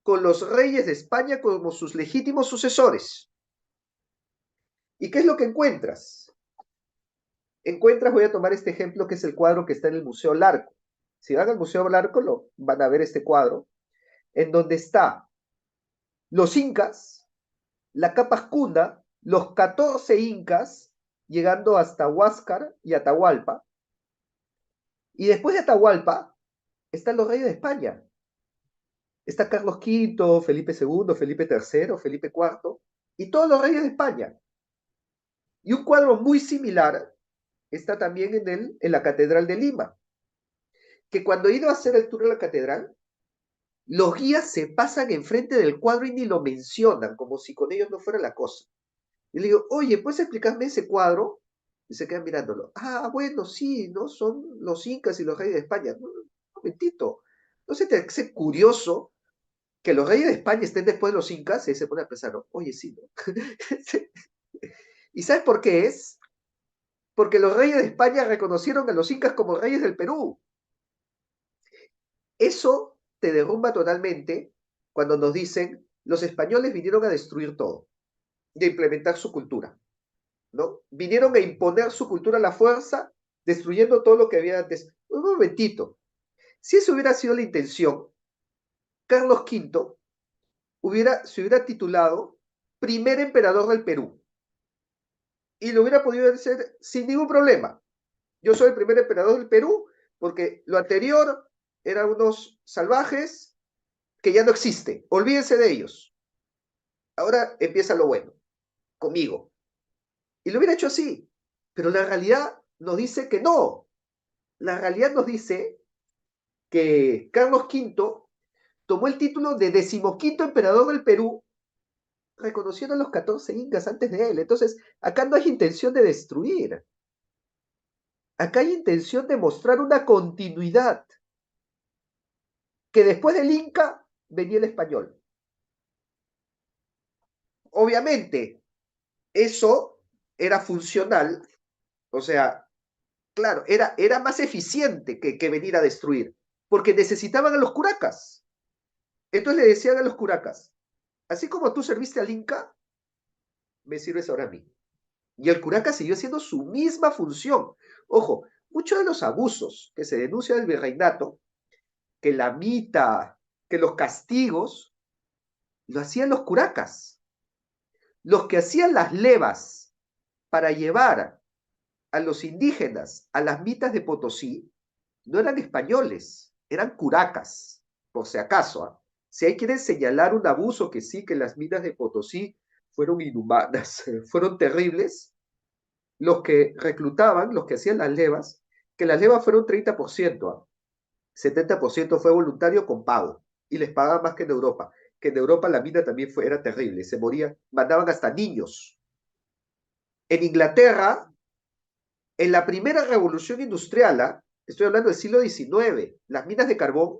con los reyes de España como sus legítimos sucesores. ¿Y qué es lo que encuentras? Encuentras, voy a tomar este ejemplo, que es el cuadro que está en el Museo Larco. Si van al Museo Larco, van a ver este cuadro, en donde está los incas, la Capascuna, los 14 incas llegando hasta Huáscar y Atahualpa. Y después de Atahualpa están los reyes de España. Está Carlos V, Felipe II, Felipe III, Felipe IV, y todos los reyes de España. Y un cuadro muy similar está también en la Catedral de Lima, que cuando he ido a hacer el tour a la catedral, los guías se pasan enfrente del cuadro y ni lo mencionan, como si con ellos no fuera la cosa. Y le digo, oye, ¿puedes explicarme ese cuadro? Y se quedan mirándolo. Ah, bueno, sí, ¿no? Son los incas y los reyes de España. No, un momentito. ¿No se te hace curioso que los reyes de España estén después de los incas? Y se pone a pensar, ¿no? Oye, sí, ¿no? ¿Y sabes por qué es? Porque los reyes de España reconocieron a los incas como reyes del Perú. Eso te derrumba totalmente cuando nos dicen los españoles vinieron a destruir todo y a implementar su cultura, ¿no? Vinieron a imponer su cultura a la fuerza, destruyendo todo lo que había antes. Un momentito. Si eso hubiera sido la intención, Carlos V se hubiera titulado primer emperador del Perú y lo hubiera podido hacer sin ningún problema. Yo soy el primer emperador del Perú porque lo anterior eran unos salvajes que ya no existen. Olvídense de ellos. Ahora empieza lo bueno, conmigo. Y lo hubiera hecho así. Pero la realidad nos dice que no. La realidad nos dice que Carlos V tomó el título de decimoquinto emperador del Perú, reconociendo a los 14 incas antes de él. Entonces, acá no hay intención de destruir. Acá hay intención de mostrar una continuidad. Que después del inca venía el español. Obviamente, eso era funcional, o sea, claro, era más eficiente que venir a destruir, porque necesitaban a los curacas. Entonces le decían a los curacas, así como tú serviste al Inca, me sirves ahora a mí. Y el curaca siguió haciendo su misma función. Ojo, muchos de los abusos que se denuncian del virreinato, que la mita, que los castigos, lo hacían los curacas. Los que hacían las levas para llevar a los indígenas a las mitas de Potosí no eran españoles, eran curacas, por si acaso. ¿Ah? Si hay quieren señalar un abuso que sí, que las minas de Potosí fueron inhumanas, fueron terribles, los que reclutaban, los que hacían las levas, que las levas fueron 30%, ¿ah? 70% fue voluntario con pago, y les pagaban más que en Europa la mina también era terrible, se morían, mandaban hasta niños. En Inglaterra, en la primera revolución industrial, ¿ah? Estoy hablando del siglo XIX, las minas de carbón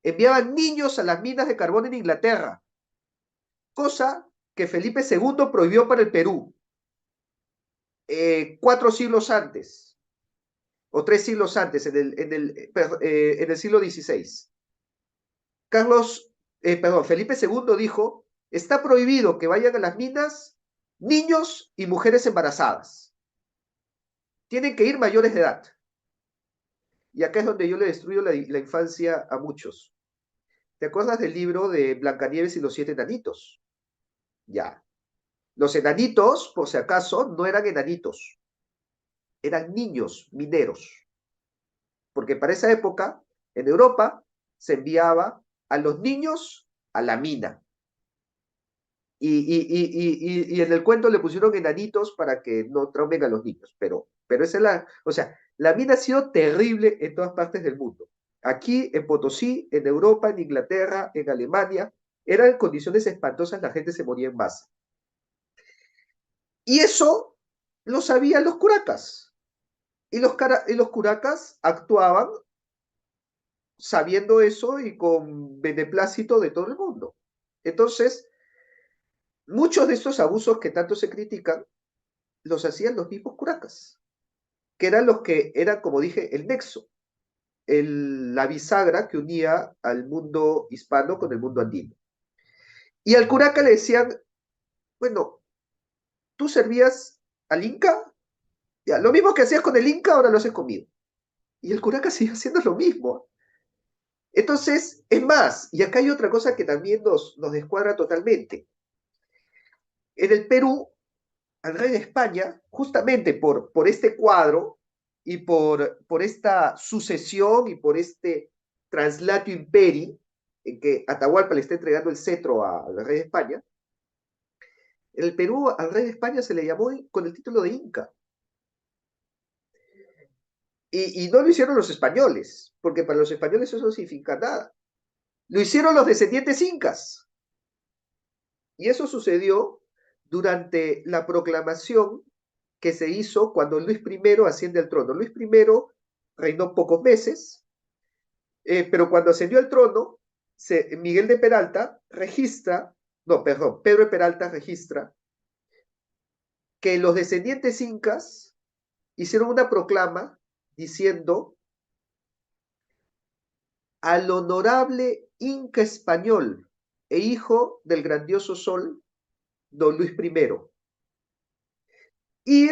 enviaban niños a las minas de carbón en Inglaterra, cosa que Felipe II prohibió para el Perú 4 siglos antes, o 3 siglos antes, en el siglo XVI. Felipe II dijo, está prohibido que vayan a las minas niños y mujeres embarazadas. Tienen que ir mayores de edad. Y acá es donde yo le destruyo la infancia a muchos. ¿Te acuerdas del libro de Blancanieves y los 7 enanitos? Ya. Los enanitos, por si acaso, no eran enanitos. Eran niños mineros. Porque para esa época, en Europa, se enviaba a los niños a la mina. Y en el cuento le pusieron enanitos para que no traumen a los niños. Pero esa es o sea, la mina ha sido terrible en todas partes del mundo. Aquí, en Potosí, en Europa, en Inglaterra, en Alemania, eran condiciones espantosas, la gente se moría en masa. Y eso lo sabían los curacas. Y los curacas actuaban sabiendo eso y con beneplácito de todo el mundo. Entonces, muchos de estos abusos que tanto se critican, los hacían los mismos curacas, que eran los que eran, como dije, el nexo, la bisagra que unía al mundo hispano con el mundo andino. Y al curaca le decían, bueno, tú servías al Inca, ya, lo mismo que hacías con el Inca, ahora lo haces conmigo. Y el curaca sigue haciendo lo mismo. Entonces, es más, y acá hay otra cosa que también nos descuadra totalmente. En el Perú, al rey de España, justamente por este cuadro y por esta sucesión y por este translatio imperi, en que Atahualpa le está entregando el cetro al rey de España. En el Perú al rey de España se le llamó con el título de Inca. Y no lo hicieron los españoles, porque para los españoles eso no significa nada. Lo hicieron los descendientes incas. Y eso sucedió durante la proclamación que se hizo cuando Luis I asciende al trono. Luis I reinó pocos meses, pero cuando ascendió al trono, Miguel de Peralta registra, no, perdón, Pedro de Peralta registra que los descendientes incas hicieron una proclama diciendo al honorable inca español e hijo del grandioso sol, don Luis I. Y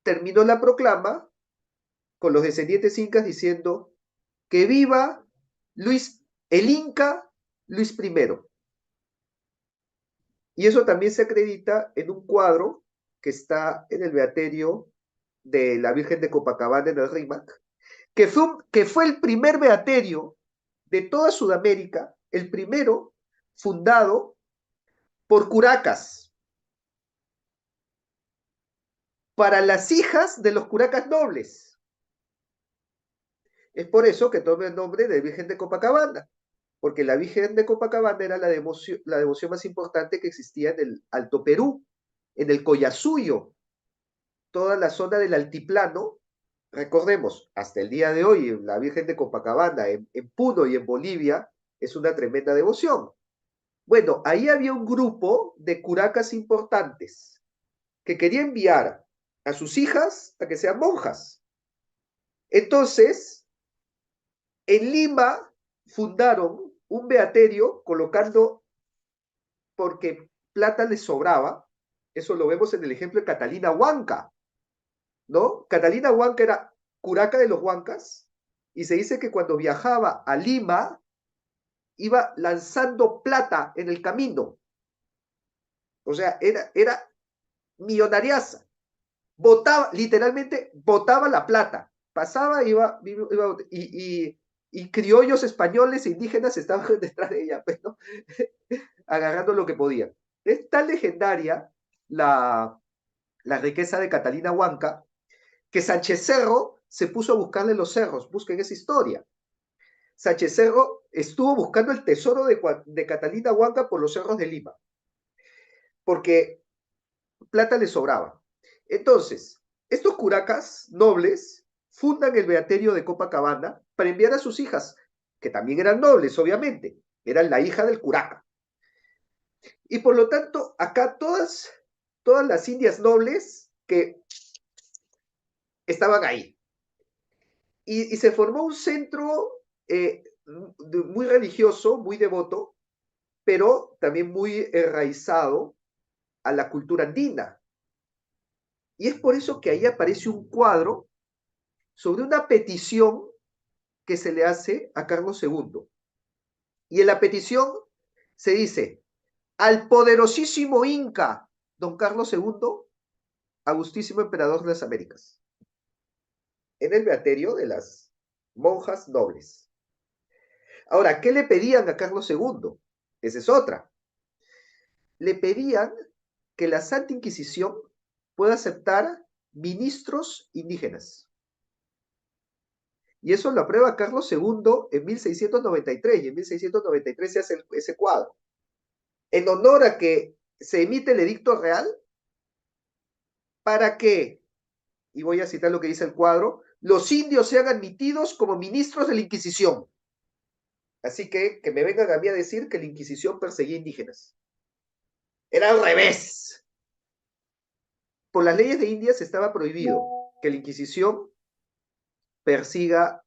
terminó la proclama con los descendientes incas diciendo que viva Luis, el Inca Luis I. Y eso también se acredita en un cuadro que está en el beaterio de la Virgen de Copacabana en el RIMAC, que fue el primer beaterio de toda Sudamérica, el primero fundado por curacas, para las hijas de los curacas nobles. Es por eso que toma el nombre de Virgen de Copacabana, porque la Virgen de Copacabana era la devoción más importante que existía en el Alto Perú, en el Collasuyo, toda la zona del altiplano. Recordemos, hasta el día de hoy, la Virgen de Copacabana, en Puno y en Bolivia, es una tremenda devoción. Bueno, ahí había un grupo de curacas importantes que quería enviar a sus hijas a que sean monjas. Entonces, en Lima fundaron un beaterio colocando, porque plata les sobraba, eso lo vemos en el ejemplo de Catalina Huanca, ¿no? Catalina Huanca era curaca de los Huancas y se dice que cuando viajaba a Lima iba lanzando plata en el camino. O sea, era millonariaza. Botaba, literalmente botaba la plata. Pasaba, y criollos españoles e indígenas estaban detrás de ella, pues, ¿no? Agarrando lo que podían. Es tan legendaria la riqueza de Catalina Huanca que Sánchez Cerro se puso a buscarle los cerros. Busquen esa historia. Sánchez Cerro estuvo buscando el tesoro de Catalina Huanca por los cerros de Lima, porque plata le sobraba. Entonces, estos curacas nobles fundan el beaterio de Copacabana para enviar a sus hijas, que también eran nobles, obviamente, eran la hija del curaca. Y por lo tanto, acá todas las indias nobles que estaban ahí. Y se formó un centro muy religioso, muy devoto, pero también muy enraizado a la cultura andina. Y es por eso que ahí aparece un cuadro sobre una petición que se le hace a Carlos II. Y en la petición se dice, al poderosísimo Inca, don Carlos II, Agustísimo Emperador de las Américas, en el beaterio de las monjas nobles. Ahora, ¿qué le pedían a Carlos II? Esa es otra. Le pedían que la Santa Inquisición pueda aceptar ministros indígenas. Y eso lo aprueba Carlos II en 1693, y en 1693 se hace ese cuadro. En honor a que se emite el edicto real para que, y voy a citar lo que dice el cuadro, los indios sean admitidos como ministros de la Inquisición. Así que me vengan a mí a decir que la Inquisición perseguía indígenas. Era al revés. Por las leyes de Indias estaba prohibido que la Inquisición persiga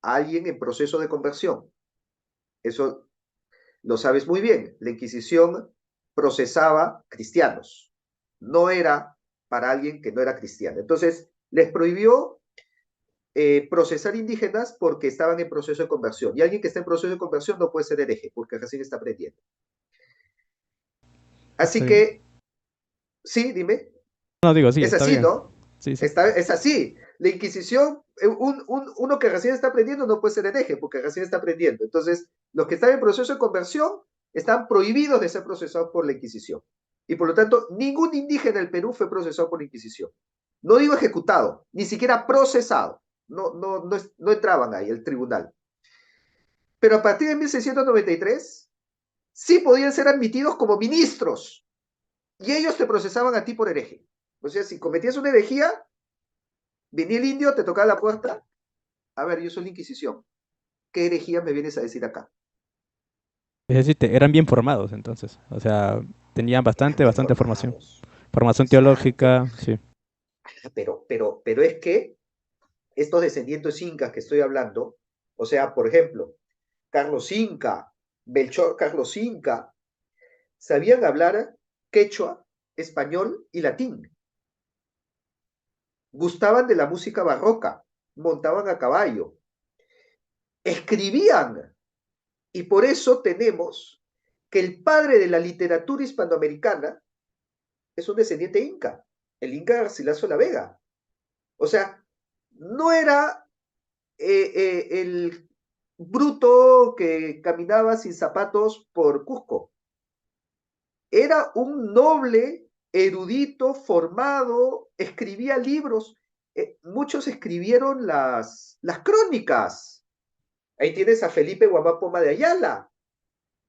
a alguien en proceso de conversión. Eso lo sabes muy bien. La Inquisición procesaba cristianos. No era para alguien que no era cristiano. Entonces, les prohibió procesar indígenas porque estaban en proceso de conversión. Y alguien que está en proceso de conversión no puede ser hereje porque recién está aprendiendo. Así Está bien. que, sí, dime. No, digo, sí, Es está así, bien. ¿no? Sí, sí. Es así. La Inquisición, uno que recién está aprendiendo no puede ser hereje porque recién está aprendiendo. Entonces, los que están en proceso de conversión están prohibidos de ser procesados por la Inquisición. Y por lo tanto, ningún indígena del Perú fue procesado por la Inquisición. No digo ejecutado, ni siquiera procesado. No entraban ahí el tribunal. Pero a partir de 1693, sí podían ser admitidos como ministros. Y ellos te procesaban a ti por hereje. O sea, si cometías una herejía, venía el indio, te tocaba la puerta. A ver, yo soy la Inquisición. ¿Qué herejía me vienes a decir acá? Es decir, eran bien formados entonces. O sea, tenían Eran bastante, bien bastante formación. formados. Formación Bastante. teológica, sí. Pero es que estos descendientes incas que estoy hablando, o sea, por ejemplo, Carlos Inca, Belchor Carlos Inca, sabían hablar quechua, español y latín. Gustaban de la música barroca, montaban a caballo, escribían. Y por eso tenemos que el padre de la literatura hispanoamericana es un descendiente inca, el Inca Garcilaso de la Vega. O sea, no era el bruto que caminaba sin zapatos por Cusco. Era un noble, erudito, formado, escribía libros. Muchos escribieron las crónicas. Ahí tienes a Felipe Guamapoma de Ayala,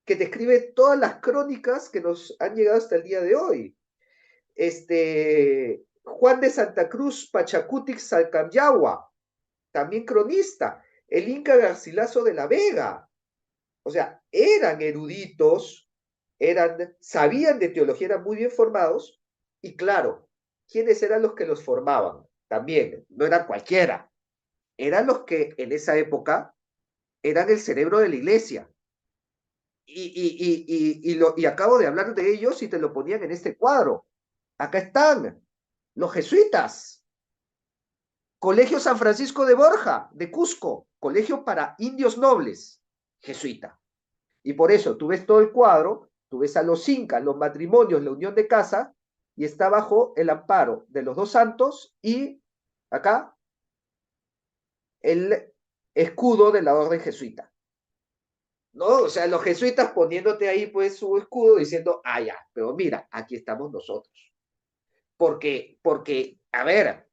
que te escribe todas las crónicas que nos han llegado hasta el día de hoy. Juan de Santa Cruz Pachacutic Salcanyagua, también cronista. El Inca Garcilaso de la Vega. O sea, eran eruditos, sabían de teología, eran muy bien formados. Y claro, ¿quiénes eran los que los formaban? También, no eran cualquiera. Eran los que en esa época eran el cerebro de la iglesia. Y acabo de hablar de ellos y te lo ponían en este cuadro. Acá están los jesuitas. Colegio San Francisco de Borja, de Cusco, colegio para indios nobles, jesuita. Y por eso tú ves todo el cuadro, tú ves a los incas, los matrimonios, la unión de casa, y está bajo el amparo de los dos santos y acá el escudo de la orden jesuita. ¿No? O sea, los jesuitas poniéndote ahí pues su escudo diciendo, ah, ya, pero mira, aquí estamos nosotros. Porque a ver,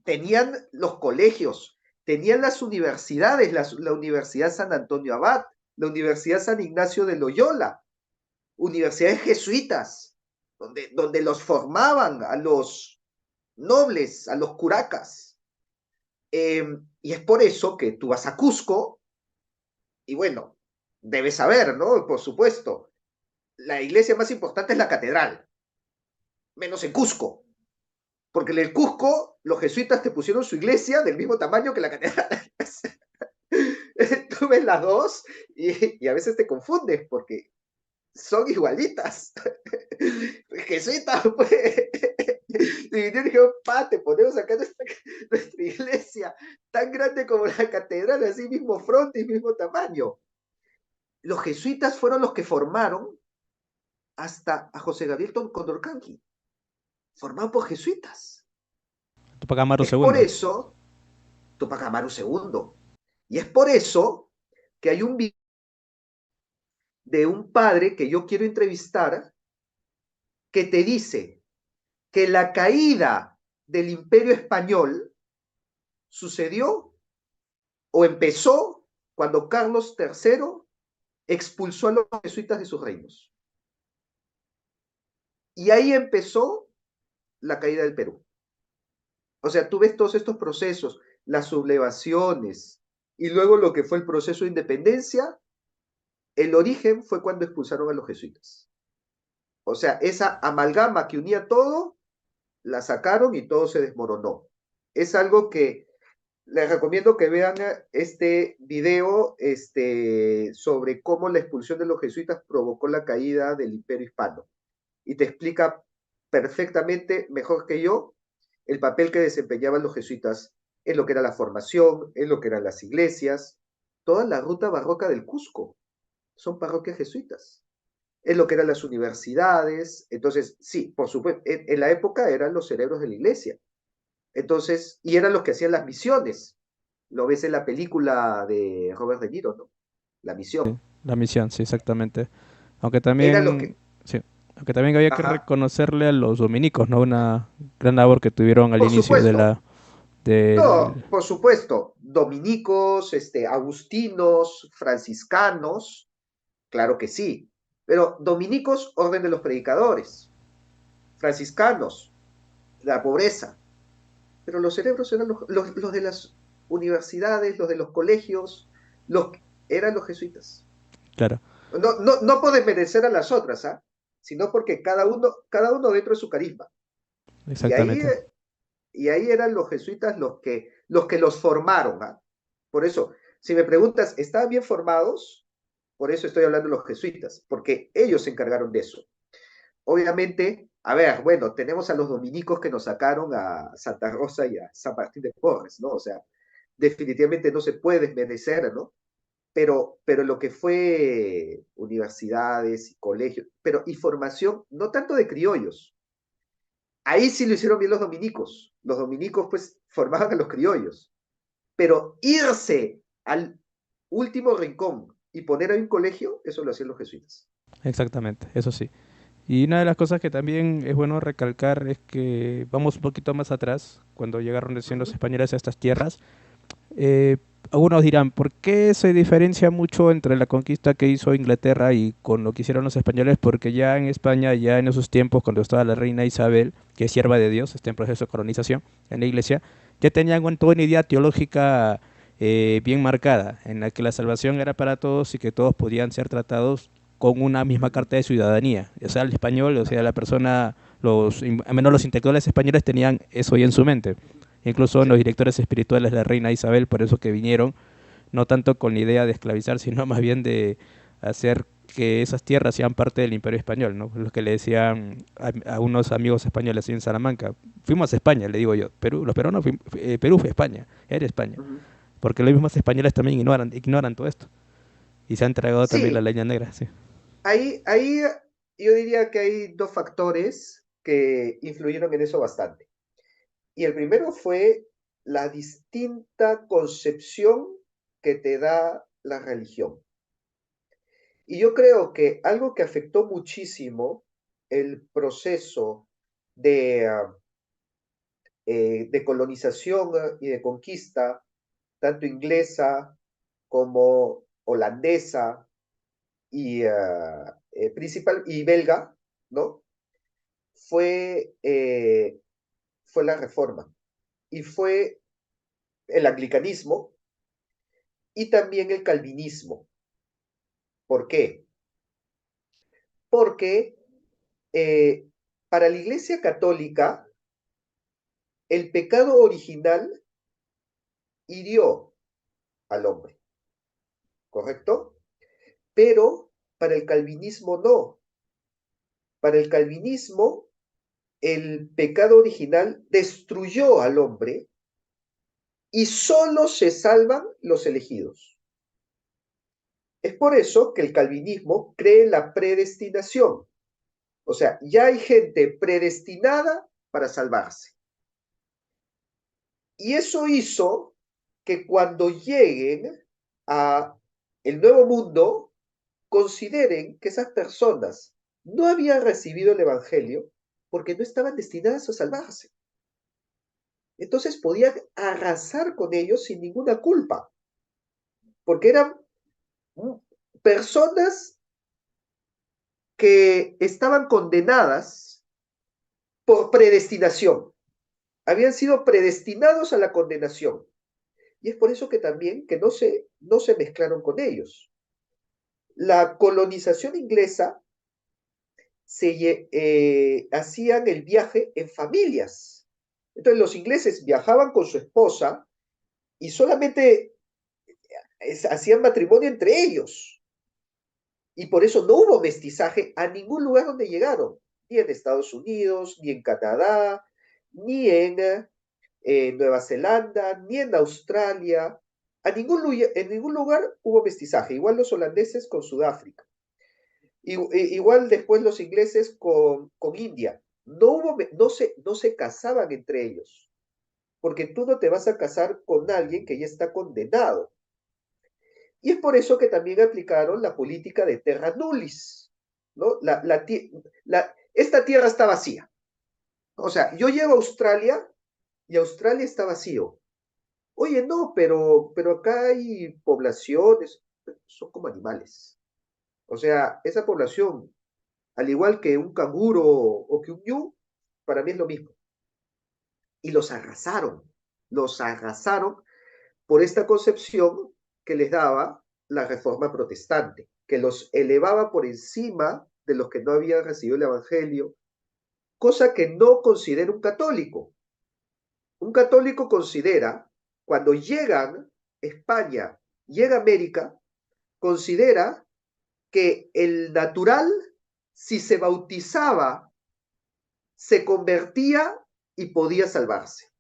tenían los colegios, tenían las universidades, la Universidad San Antonio Abad, la Universidad San Ignacio de Loyola, universidades jesuitas, donde los formaban a los nobles, a los curacas. Y es por eso que tú vas a Cusco, y bueno, debes saber, ¿no? Por supuesto, la iglesia más importante es la catedral, menos en Cusco, porque en el Cusco los jesuitas te pusieron su iglesia del mismo tamaño que la catedral. Tú ves las dos y a veces te confundes porque son igualitas. Jesuitas, pues. Y yo dije, pa, te ponemos acá nuestra iglesia tan grande como la catedral, así mismo fronte y mismo tamaño. Los jesuitas fueron los que formaron hasta a José Gabriel Condorcanqui, formado por jesuitas. Tupac Amaru Es por II. eso, Tupac Amaru II, y es por eso que hay un video de un padre que yo quiero entrevistar que te dice que la caída del imperio español sucedió o empezó cuando Carlos III expulsó a los jesuitas de sus reinos. Y ahí empezó la caída del Perú. O sea, tú ves todos estos procesos, las sublevaciones y luego lo que fue el proceso de independencia, el origen fue cuando expulsaron a los jesuitas. O sea, esa amalgama que unía todo, la sacaron y todo se desmoronó. Es algo que les recomiendo que vean este video sobre cómo la expulsión de los jesuitas provocó la caída del imperio hispano. Y te explica perfectamente, mejor que yo, el papel que desempeñaban los jesuitas en lo que era la formación, en lo que eran las iglesias. Toda la ruta barroca del Cusco son parroquias jesuitas. es lo que eran las universidades. Entonces, sí, por supuesto, en la época eran los cerebros de la iglesia. Entonces, y eran los que hacían las misiones. Lo ves en la película de Robert De Niro, ¿no? La Sí, misión. la misión, sí, exactamente. Aunque Eran los también, que, sí, aunque también había que ajá, reconocerle a los dominicos, ¿no? Una gran labor que tuvieron al por inicio de supuesto, la, del, no, por supuesto, dominicos, agustinos, franciscanos, claro que sí, pero dominicos, orden de los predicadores, franciscanos, la pobreza, pero los cerebros eran los de las universidades, los de los colegios, los, eran los jesuitas. claro, No, no, no por desmerecer a las otras, ¿ah? Sino porque cada uno dentro de su carisma. Y ahí, exactamente. y ahí eran los jesuitas los que los formaron, ¿ah? Por eso, si me preguntas, ¿estaban bien formados? Por eso estoy hablando de los jesuitas, porque ellos se encargaron de eso. Obviamente, a ver, bueno, tenemos a los dominicos que nos sacaron a Santa Rosa y a San Martín de Porres, ¿no? O sea, definitivamente no se puede desmerecer, ¿no? Pero lo que fue universidades y colegios, pero y formación, no tanto de criollos. Ahí sí lo hicieron bien los dominicos. Los dominicos, pues, formaban a los criollos. Pero irse al último rincón y poner ahí un colegio, eso lo hacían los jesuitas. Exactamente, eso sí. Y una de las cosas que también es bueno recalcar es que vamos un poquito más atrás, cuando llegaron recién los Ujú. españoles a estas tierras. eh, Algunos dirán, ¿por qué se diferencia mucho entre la conquista que hizo Inglaterra y con lo que hicieron los españoles? Porque ya en España, ya en esos tiempos, cuando estaba la reina Isabel, que es sierva de Dios, está en proceso de colonización en la iglesia, ya tenían toda una idea teológica bien marcada, en la que la salvación era para todos y que todos podían ser tratados con una misma Ujú. carta de ciudadanía. O sea, el español, o sea, la persona, al menos los intelectuales españoles tenían eso ya en su mente. Incluso los Sí. directores espirituales de la reina Isabel, por eso que vinieron, no tanto con la idea de esclavizar, sino más bien de hacer que esas tierras sean parte del imperio español, ¿no? Lo que le decían a unos amigos españoles en Salamanca. Fuimos a España, le digo yo. Perú, los peruanos, Perú fue España, era España. Ujú. Porque los mismos españoles también ignoran todo esto. Y se han tragado también la Sí, leña negra, sí. ahí yo diría que hay dos factores que influyeron en eso bastante. Y el primero fue la distinta concepción que te da la religión. Y yo creo que algo que afectó muchísimo el proceso de, de colonización y de conquista, tanto inglesa como holandesa y belga, ¿no? Fue, fue la reforma y fue el anglicanismo y también el calvinismo. ¿Por qué? Porque eh, para la Iglesia Católica el pecado original hirió al hombre, ¿correcto? Pero para el calvinismo no. Para el calvinismo el pecado original destruyó al hombre y solo se salvan los elegidos. Es por eso que el calvinismo cree en la predestinación. O sea, ya hay gente predestinada para salvarse. Y eso hizo que cuando lleguen a el nuevo mundo, consideren que esas personas no habían recibido el Evangelio porque no estaban destinadas a salvarse. Entonces podían arrasar con ellos sin ninguna culpa, porque eran personas que estaban condenadas por predestinación, habían sido predestinados a la condenación. Y es por eso que también que no se mezclaron con ellos. La colonización inglesa hacían el viaje en familias. Entonces los ingleses viajaban con su esposa y solamente hacían matrimonio entre ellos. Y por eso no hubo mestizaje a ningún lugar donde llegaron, ni en Estados Unidos, ni en Canadá, ni en Nueva Zelanda, ni en Australia. En ningún lugar hubo mestizaje, igual los holandeses con Sudáfrica. Igual después los ingleses con India. No se casaban entre ellos, porque tú no te vas a casar con alguien que ya está condenado. Y es por eso que también aplicaron la política de terra nullius, ¿no? Esta tierra está vacía. O sea, yo llego a Australia y Australia está vacío. Oye, no, pero acá hay poblaciones, son como animales. O sea, esa población, al igual que un canguro o que un ñu, para mí es lo mismo. Y los arrasaron por esta concepción que les daba la Reforma Protestante, que los elevaba por encima de los que no habían recibido el Evangelio, cosa que no considera un católico. Un católico considera, cuando llegan España, llega América, considera que el natural, si se bautizaba, se convertía y podía salvarse.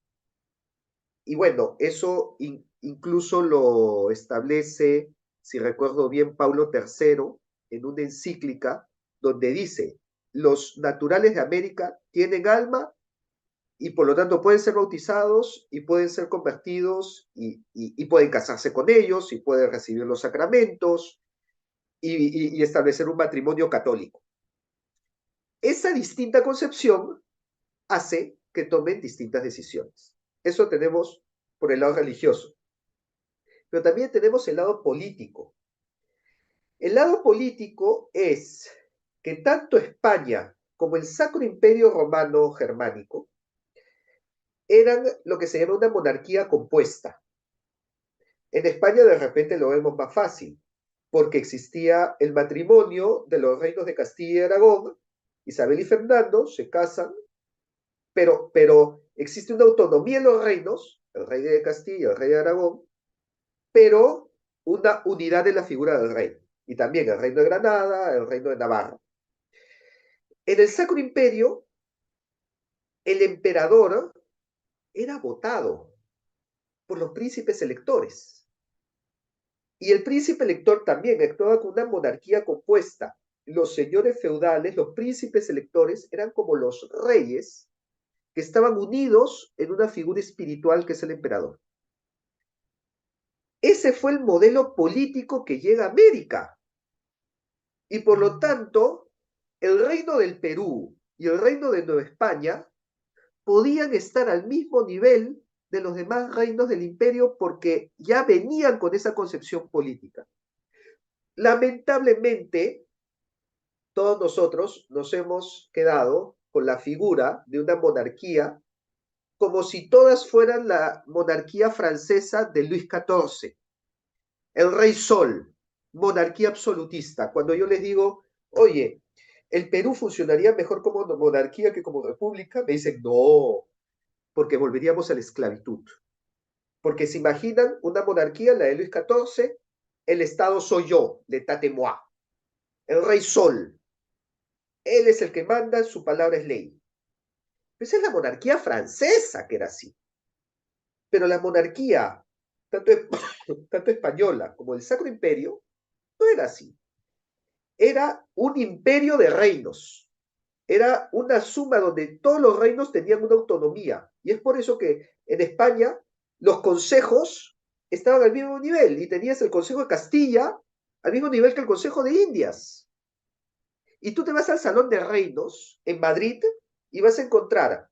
Y bueno, eso incluso lo establece, si recuerdo bien, Paulo III en una encíclica donde dice, los naturales de América tienen alma y por lo tanto pueden ser bautizados y pueden ser convertidos y pueden casarse con ellos y pueden recibir los sacramentos y establecer un matrimonio católico. Esa distinta concepción hace que tomen distintas decisiones. Eso tenemos por el lado religioso. Pero también tenemos el lado político. El lado político es que tanto España como el Sacro Imperio Romano Germánico eran lo que se llama una monarquía compuesta. En España de repente lo vemos más fácil, porque existía el matrimonio de los reinos de Castilla y Aragón, Isabel y Fernando se casan, pero existe una autonomía en los reinos, el rey de Castilla y el rey de Aragón, pero una unidad en la figura del rey. Y también el reino de Granada, el reino de Navarra. En el Sacro Imperio, el emperador era votado por los príncipes electores. Y el príncipe elector también actuaba con una monarquía compuesta. Los señores feudales, los príncipes electores, eran como los reyes que estaban unidos en una figura espiritual que es el emperador. Ese fue el modelo político que llega a América. Y por lo tanto, el reino del Perú y el reino de Nueva España podían estar al mismo nivel de los demás reinos del imperio porque ya venían con esa concepción política. Lamentablemente, todos nosotros nos hemos quedado con la figura de una monarquía como si todas fueran la monarquía francesa de Luis XIV, el rey Sol, monarquía absolutista. Cuando yo les digo, oye, ¿el Perú funcionaría mejor como monarquía que como república? Me dicen, no, porque volveríamos a la esclavitud. Porque se imaginan una monarquía, la de Luis XIV, el Estado soy yo, l'état est moi, el rey Sol. Él es el que manda, su palabra es ley. Esa es la monarquía francesa que era así. Pero la monarquía, tanto, tanto española como el Sacro Imperio, no era así. Era un imperio de reinos. Era una suma donde todos los reinos tenían una autonomía. Y es por eso que en España los consejos estaban al mismo nivel y tenías el Consejo de Castilla al mismo nivel que el Consejo de Indias. Y tú te vas al Salón de Reinos en Madrid y vas a encontrar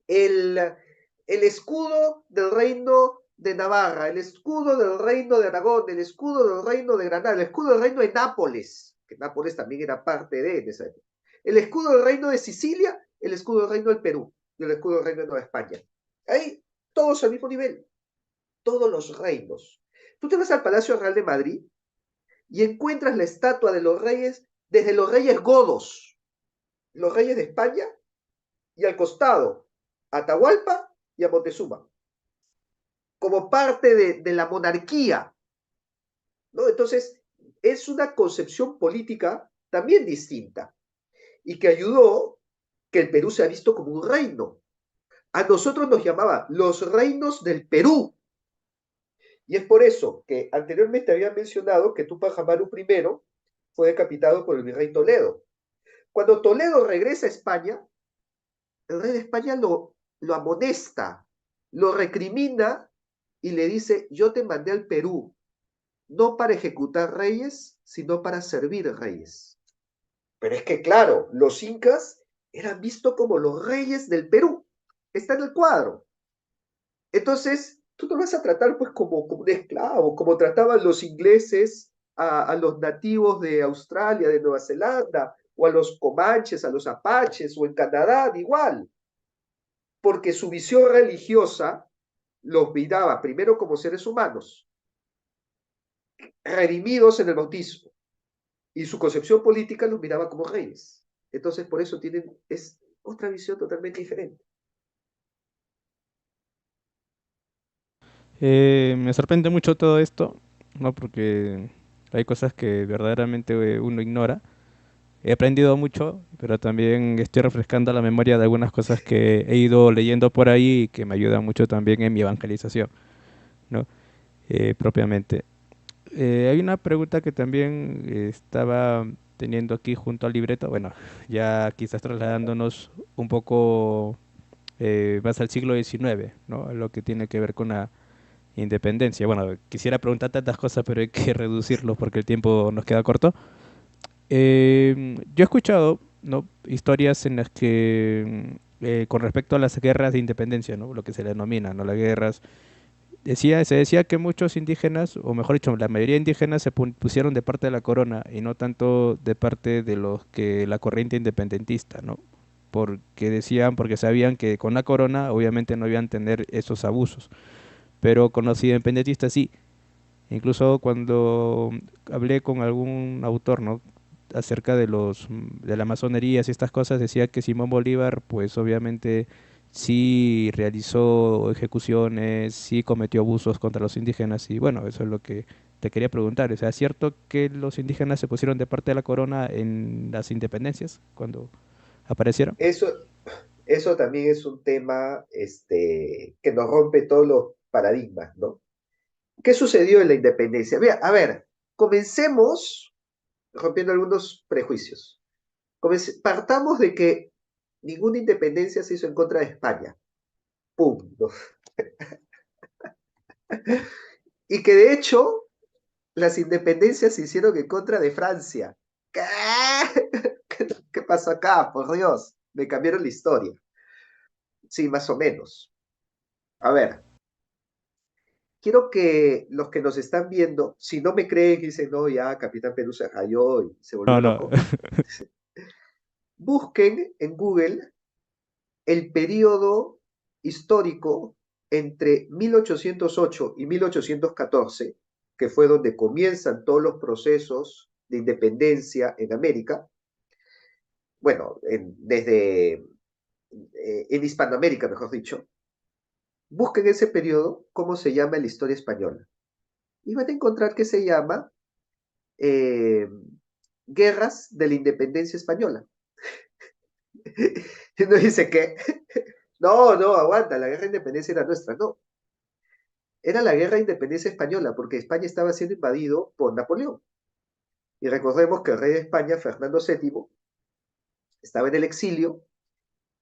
el, el escudo del reino de Navarra, el escudo del reino de Aragón, el escudo del reino de Granada, el escudo del reino de Nápoles, que Nápoles también era parte de esa época, el escudo del reino de Sicilia, el escudo del reino del Perú y el escudo del reino de Nueva España. Ahí, todos al mismo nivel, todos los reinos. Tú te vas al Palacio Real de Madrid y encuentras la estatua de los reyes, desde los reyes godos, los reyes de España, y al costado, a Atahualpa y a Montezuma, como parte de la monarquía, ¿no? Entonces, es una concepción política también distinta y que ayudó que el Perú sea visto como un reino. A nosotros nos llamaba los reinos del Perú. Y es por eso que anteriormente había mencionado que Tupac Amaru I fue decapitado por el virrey Toledo. Cuando Toledo regresa a España, el rey de España lo amonesta, lo recrimina y le dice, yo te mandé al Perú, no para ejecutar reyes, sino para servir reyes. Pero es que, claro, los incas eran vistos como los reyes del Perú. Está en el cuadro. Entonces, tú no vas a tratar pues como un esclavo, como trataban los ingleses a los nativos de Australia, de Nueva Zelanda, o a los comanches, a los apaches, o en Canadá, igual, porque su visión religiosa los miraba primero como seres humanos, redimidos en el bautismo, y su concepción política los miraba como reyes. Entonces, por eso es otra visión totalmente diferente. Me sorprende mucho todo esto, ¿no? Porque hay cosas que verdaderamente uno ignora. He aprendido mucho, pero también estoy refrescando la memoria de algunas cosas que he ido leyendo por ahí y que me ayudan mucho también en mi evangelización, ¿no? Propiamente. Hay una pregunta que también estaba teniendo aquí junto al libreto, bueno, ya quizás trasladándonos un poco más al siglo XIX, ¿no? A lo que tiene que ver con la independencia. Bueno, quisiera preguntar tantas cosas, pero hay que reducirlo porque el tiempo nos queda corto. Yo he escuchado, ¿no? Historias en las que, con respecto a las guerras de independencia, ¿no? Lo que se le denomina, ¿no? Las guerras, se decía que muchos indígenas, o mejor dicho, la mayoría de indígenas se pusieron de parte de la corona y no tanto de parte de los que la corriente independentista, ¿no? Porque decían, porque sabían que con la corona obviamente no iban a tener esos abusos, pero con los independentistas sí. Incluso cuando hablé con algún autor, ¿no? Acerca de de la masonería y estas cosas, decía que Simón Bolívar, pues obviamente sí realizó ejecuciones, sí cometió abusos contra los indígenas y bueno, eso es lo que te quería preguntar. O sea, ¿es cierto que los indígenas se pusieron de parte de la corona en las independencias cuando aparecieron? Eso también es un tema que nos rompe todos los paradigmas, ¿no? ¿Qué sucedió en la independencia? A ver, comencemos rompiendo algunos prejuicios. Partamos de que ninguna independencia se hizo en contra de España. Punto. Y que de hecho las independencias se hicieron en contra de Francia. ¿Qué? ¿Qué pasó acá? Por Dios, me cambiaron la historia. Sí, más o menos. A ver, quiero que los que nos están viendo, si no me creen, dicen, no, ya Capitán Perú se rayó y se volvió No, no. loco, busquen en Google el periodo histórico entre 1808 y 1814, que fue donde comienzan todos los procesos de independencia en América, bueno, en Hispanoamérica, mejor dicho, busquen ese periodo, cómo se llama en la historia española. Y van a encontrar que se llama eh, Guerras de la Independencia Española. Y uno dice que, no, no, aguanta, la guerra de independencia era nuestra, no. Era la guerra de independencia española, porque España estaba siendo invadido por Napoleón. Y recordemos que el rey de España, Fernando VII, estaba en el exilio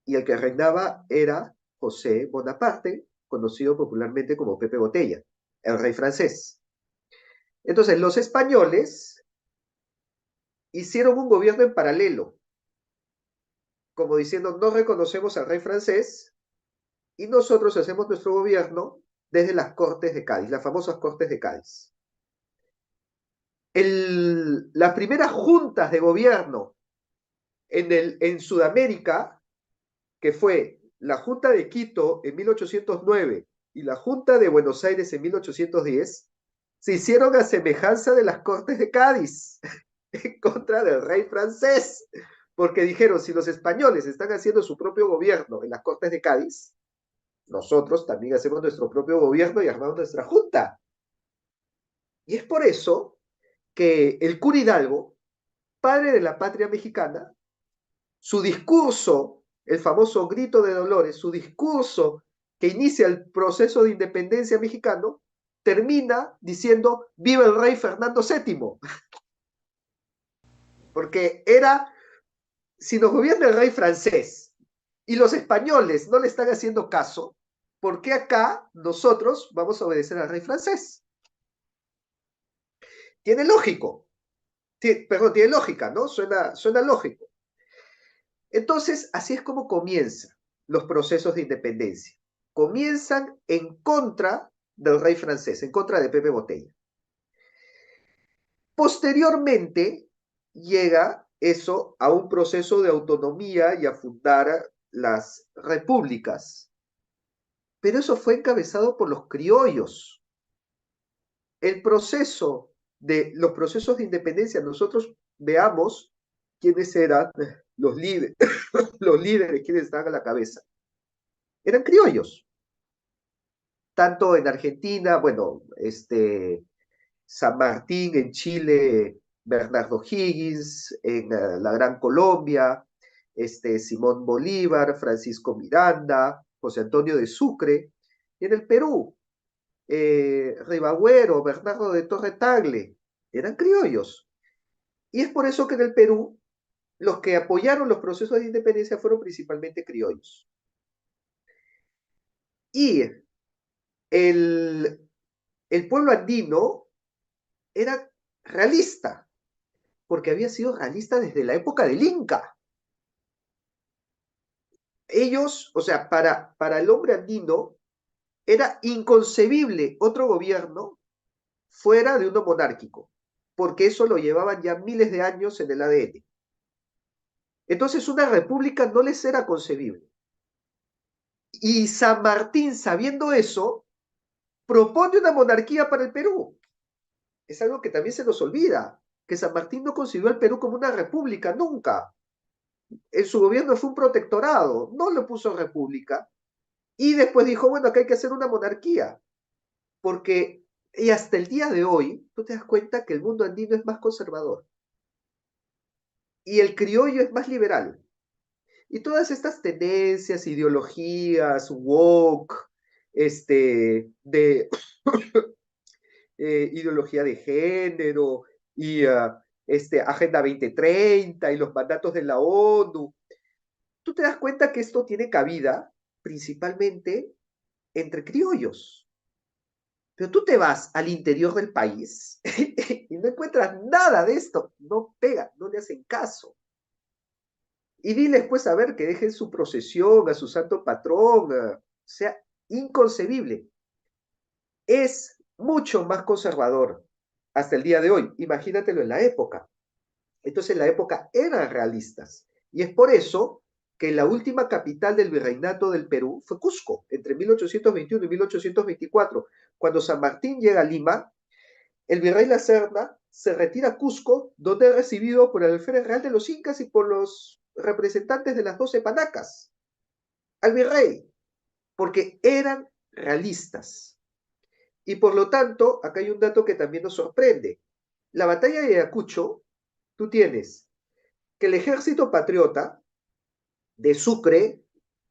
y el que reinaba era José Bonaparte, conocido popularmente como Pepe Botella, el rey francés. Entonces, los españoles hicieron un gobierno en paralelo, como diciendo, no reconocemos al rey francés y nosotros hacemos nuestro gobierno desde las Cortes de Cádiz, las famosas Cortes de Cádiz. Las primeras juntas de gobierno en Sudamérica, que fue la Junta de Quito en 1809 y la Junta de Buenos Aires en 1810, se hicieron a semejanza de las Cortes de Cádiz en contra del rey francés, porque dijeron, si los españoles están haciendo su propio gobierno en las Cortes de Cádiz, nosotros también hacemos nuestro propio gobierno y armamos nuestra junta. Y es por eso que el cura Hidalgo, padre de la patria mexicana, su discurso, el famoso grito de Dolores, su discurso que inicia el proceso de independencia mexicano, termina diciendo, viva el rey Fernando VII. porque era, si nos gobierna el rey francés y los españoles no le están haciendo caso, ¿por qué acá nosotros vamos a obedecer al rey francés? Tiene lógico, perdón, tiene lógica, ¿no? Suena lógico. Entonces, así es como comienzan los procesos de independencia. Comienzan en contra del rey francés, en contra de Pepe Botella. Posteriormente, llega eso a un proceso de autonomía y a fundar las repúblicas. Pero eso fue encabezado por los criollos. El proceso de los procesos de independencia, nosotros veamos quiénes eran los líderes, los líderes, quienes estaban a la cabeza. Eran criollos. Tanto en Argentina, bueno, San Martín, en Chile, Bernardo Higgins, en la Gran Colombia, Simón Bolívar, Francisco Miranda, José Antonio de Sucre, y en el Perú, Ribagüero, Bernardo de Torre Tagle, eran criollos. Y es por eso que en el Perú los que apoyaron los procesos de independencia fueron principalmente criollos. Y el pueblo andino era realista, porque había sido realista desde la época del Inca. Ellos, o sea, para el hombre andino era inconcebible otro gobierno fuera de uno monárquico, porque eso lo llevaban ya miles de años en el ADN. Entonces una república no les era concebible. Y San Martín, sabiendo eso, propone una monarquía para el Perú. Es algo que también se nos olvida, que San Martín no concibió al Perú como una república, nunca. En su gobierno fue un protectorado, no lo puso república. Y después dijo, bueno, acá hay que hacer una monarquía, porque, y hasta el día de hoy, tú te das cuenta que el mundo andino es más conservador y el criollo es más liberal. Y todas estas tendencias, ideologías, woke, de ideología de género y Agenda 2030 y los mandatos de la ONU, tú te das cuenta que esto tiene cabida principalmente entre criollos. Pero tú te vas al interior del país y no encuentras nada de esto. No pega, no le hacen caso. Y diles pues a ver que dejen su procesión a su santo patrón. O sea, inconcebible. Es mucho más conservador hasta el día de hoy. Imagínatelo en la época. Entonces en la época eran realistas. Y es por eso que la última capital del virreinato del Perú fue Cusco, entre 1821 y 1824. Cuando San Martín llega a Lima, el virrey La Serna se retira a Cusco, donde es recibido por el alférez real de los incas y por los representantes de las 12 panacas, al virrey, porque eran realistas. Y por lo tanto, acá hay un dato que también nos sorprende. La batalla de Ayacucho, tú tienes que el ejército patriota de Sucre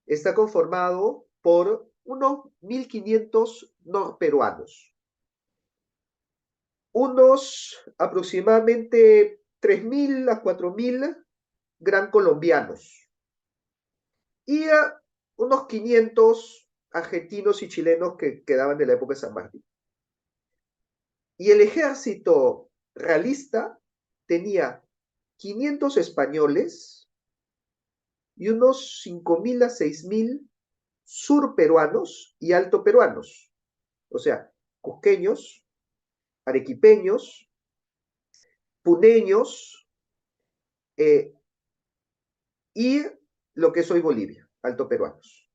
está conformado por unos 1.500 norperuanos, unos aproximadamente 3.000 a 4.000 gran colombianos y unos 500 argentinos y chilenos que quedaban de la época de San Martín. Y el ejército realista tenía 500 españoles y unos 5.000 a 6.000 surperuanos y altoperuanos, o sea, cusqueños, arequipeños, puneños y lo que es hoy Bolivia, altoperuanos.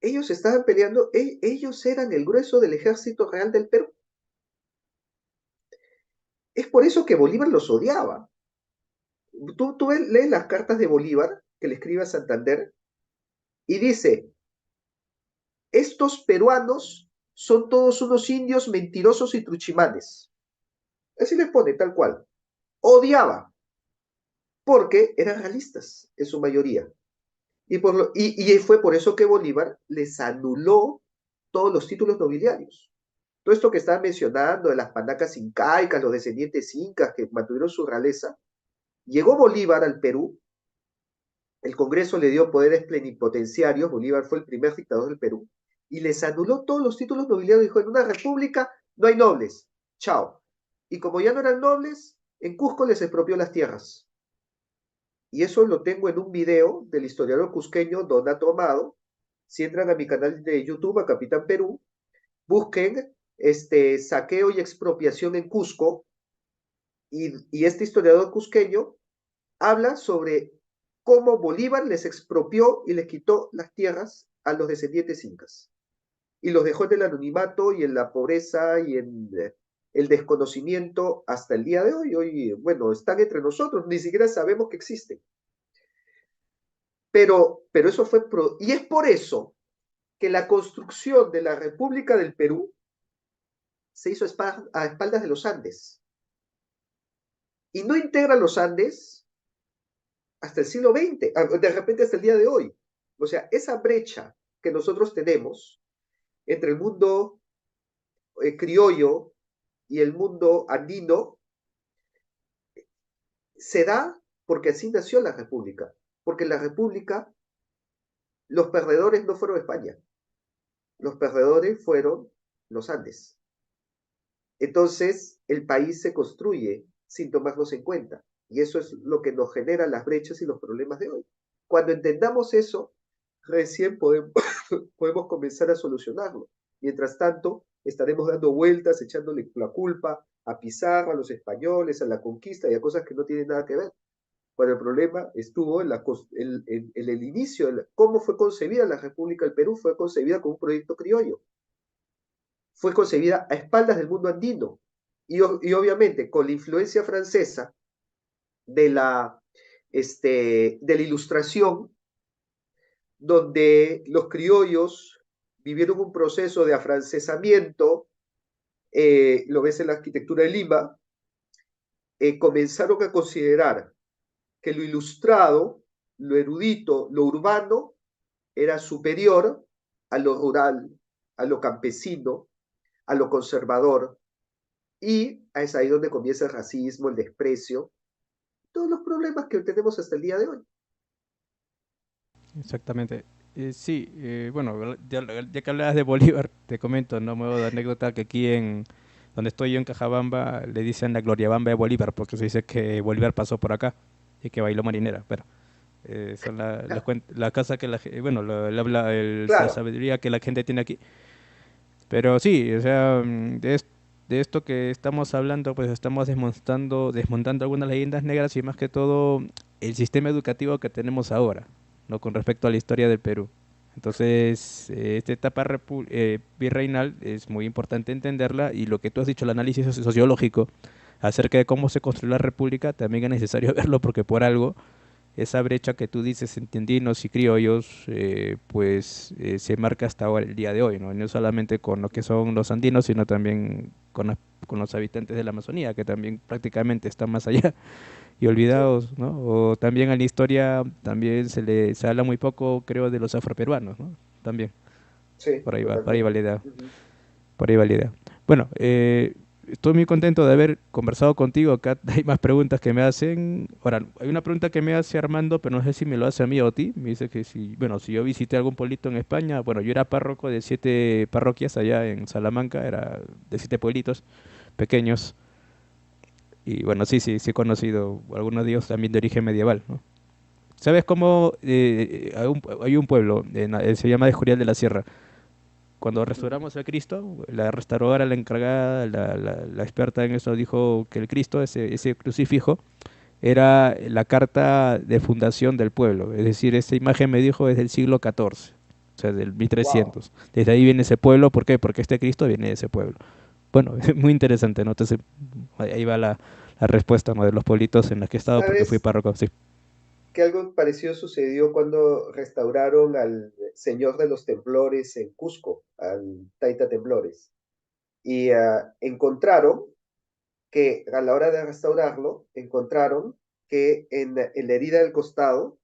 Ellos estaban peleando, ellos eran el grueso del ejército real del Perú. Es por eso que Bolívar los odiaba. Tú lees las cartas de Bolívar que le escribe a Santander y dice, estos peruanos son todos unos indios mentirosos y truchimanes. Así les pone, tal cual. Odiaba, porque eran realistas en su mayoría. Y fue por eso que Bolívar les anuló todos los títulos nobiliarios. todo esto que estaba mencionando de las panacas incaicas, los descendientes incas que mantuvieron su realeza, llegó Bolívar al Perú, el Congreso le dio poderes plenipotenciarios, Bolívar fue el primer dictador del Perú, y les anuló todos los títulos nobiliarios, dijo, en una república no hay nobles, chao. Y como ya no eran nobles, en Cusco les expropió las tierras. Y eso lo tengo en un video del historiador cusqueño Donato Amado. Si entran a mi canal de YouTube, a Capitán Perú, busquen saqueo y expropiación en Cusco, y este historiador cusqueño habla sobre cómo Bolívar les expropió y les quitó las tierras a los descendientes incas. Y los dejó en el anonimato y en la pobreza y en el desconocimiento hasta el día de hoy. Hoy, bueno, están entre nosotros, ni siquiera sabemos que existen. Pero eso fue... Y es por eso que la construcción de la República del Perú se hizo a espaldas de los Andes. Y no integra los Andes hasta el siglo XX, de repente hasta el día de hoy. O sea, esa brecha que nosotros tenemos entre el mundo criollo y el mundo andino se da porque así nació la República. Porque en la República los perdedores no fueron España, los perdedores fueron los Andes. Entonces, el país se construye sin tomarnos en cuenta. Y eso es lo que nos genera las brechas y los problemas de hoy. Cuando entendamos eso, recién podemos comenzar a solucionarlo. Mientras tanto, estaremos dando vueltas, echándole la culpa a Pizarro, a los españoles, a la conquista y a cosas que no tienen nada que ver. Cuando el problema estuvo en el inicio, cómo fue concebida la República del Perú, fue concebida como un proyecto criollo. Fue concebida a espaldas del mundo andino. Y obviamente con la influencia francesa de de la ilustración, donde los criollos vivieron un proceso de afrancesamiento, lo ves en la arquitectura de Lima, comenzaron a considerar que lo ilustrado, lo erudito, lo urbano, era superior a lo rural, a lo campesino, a lo conservador, y es ahí donde comienza el racismo, el desprecio, todos los problemas que tenemos hasta el día de hoy. Exactamente. Sí, bueno, ya que hablabas de Bolívar, te comento, no modo de anécdota que aquí en donde estoy yo en Cajabamba le dicen la Gloriabamba de Bolívar porque se dice que Bolívar pasó por acá y que bailó marinera. Pero son la casa que bueno, la Claro, sabiduría que la gente tiene aquí. Pero sí, o sea, de esto que estamos hablando, pues estamos desmontando algunas leyendas negras y más que todo el sistema educativo que tenemos ahora, ¿no? Con respecto a la historia del Perú. Entonces, esta etapa virreinal es muy importante entenderla y lo que tú has dicho, el análisis sociológico acerca de cómo se construyó la república, también es necesario verlo porque por algo esa brecha que tú dices entre andinos y criollos, se marca hasta ahora, el día de hoy, ¿no? No solamente con lo que son los andinos, sino también con los habitantes de la Amazonía, que también prácticamente están más allá y sí, olvidados, ¿no? O también en la historia también se habla muy poco, creo, de los afroperuanos, ¿no? También, sí, por ahí va la totalmente. idea. Ujú. Por ahí va la idea. Bueno, estoy muy contento de haber conversado contigo. Acá hay más preguntas que me hacen. Ahora, hay una pregunta que me hace Armando, pero no sé si me lo hace a mí o a ti. Me dice que si, bueno, si yo visité algún pueblito en España, bueno, yo era párroco de 7 parroquias allá en Salamanca, era de 7 pueblitos pequeños. Y bueno, sí he conocido algunos de ellos también de origen medieval, ¿no? ¿Sabes cómo hay un pueblo, se llama de Escorial de la Sierra? Cuando Ujú. restauramos a Cristo, la restauradora, la encargada, la experta en eso, dijo que el Cristo, ese crucifijo, era la carta de fundación del pueblo. Es decir, esa imagen me dijo es del siglo XIV, o sea, del Wow. 1300. Desde ahí viene ese pueblo. ¿Por qué? Porque este Cristo viene de ese pueblo. Bueno, es muy interesante, ¿no? Entonces, ahí va la respuesta, ¿no? De los pueblitos en los que he estado porque fui ¿Sabes párroco. Sí. que algo parecido sucedió cuando restauraron al Señor de los Temblores en Cusco, al Taita Temblores? Y encontraron que a la hora de restaurarlo, encontraron que en la herida del costado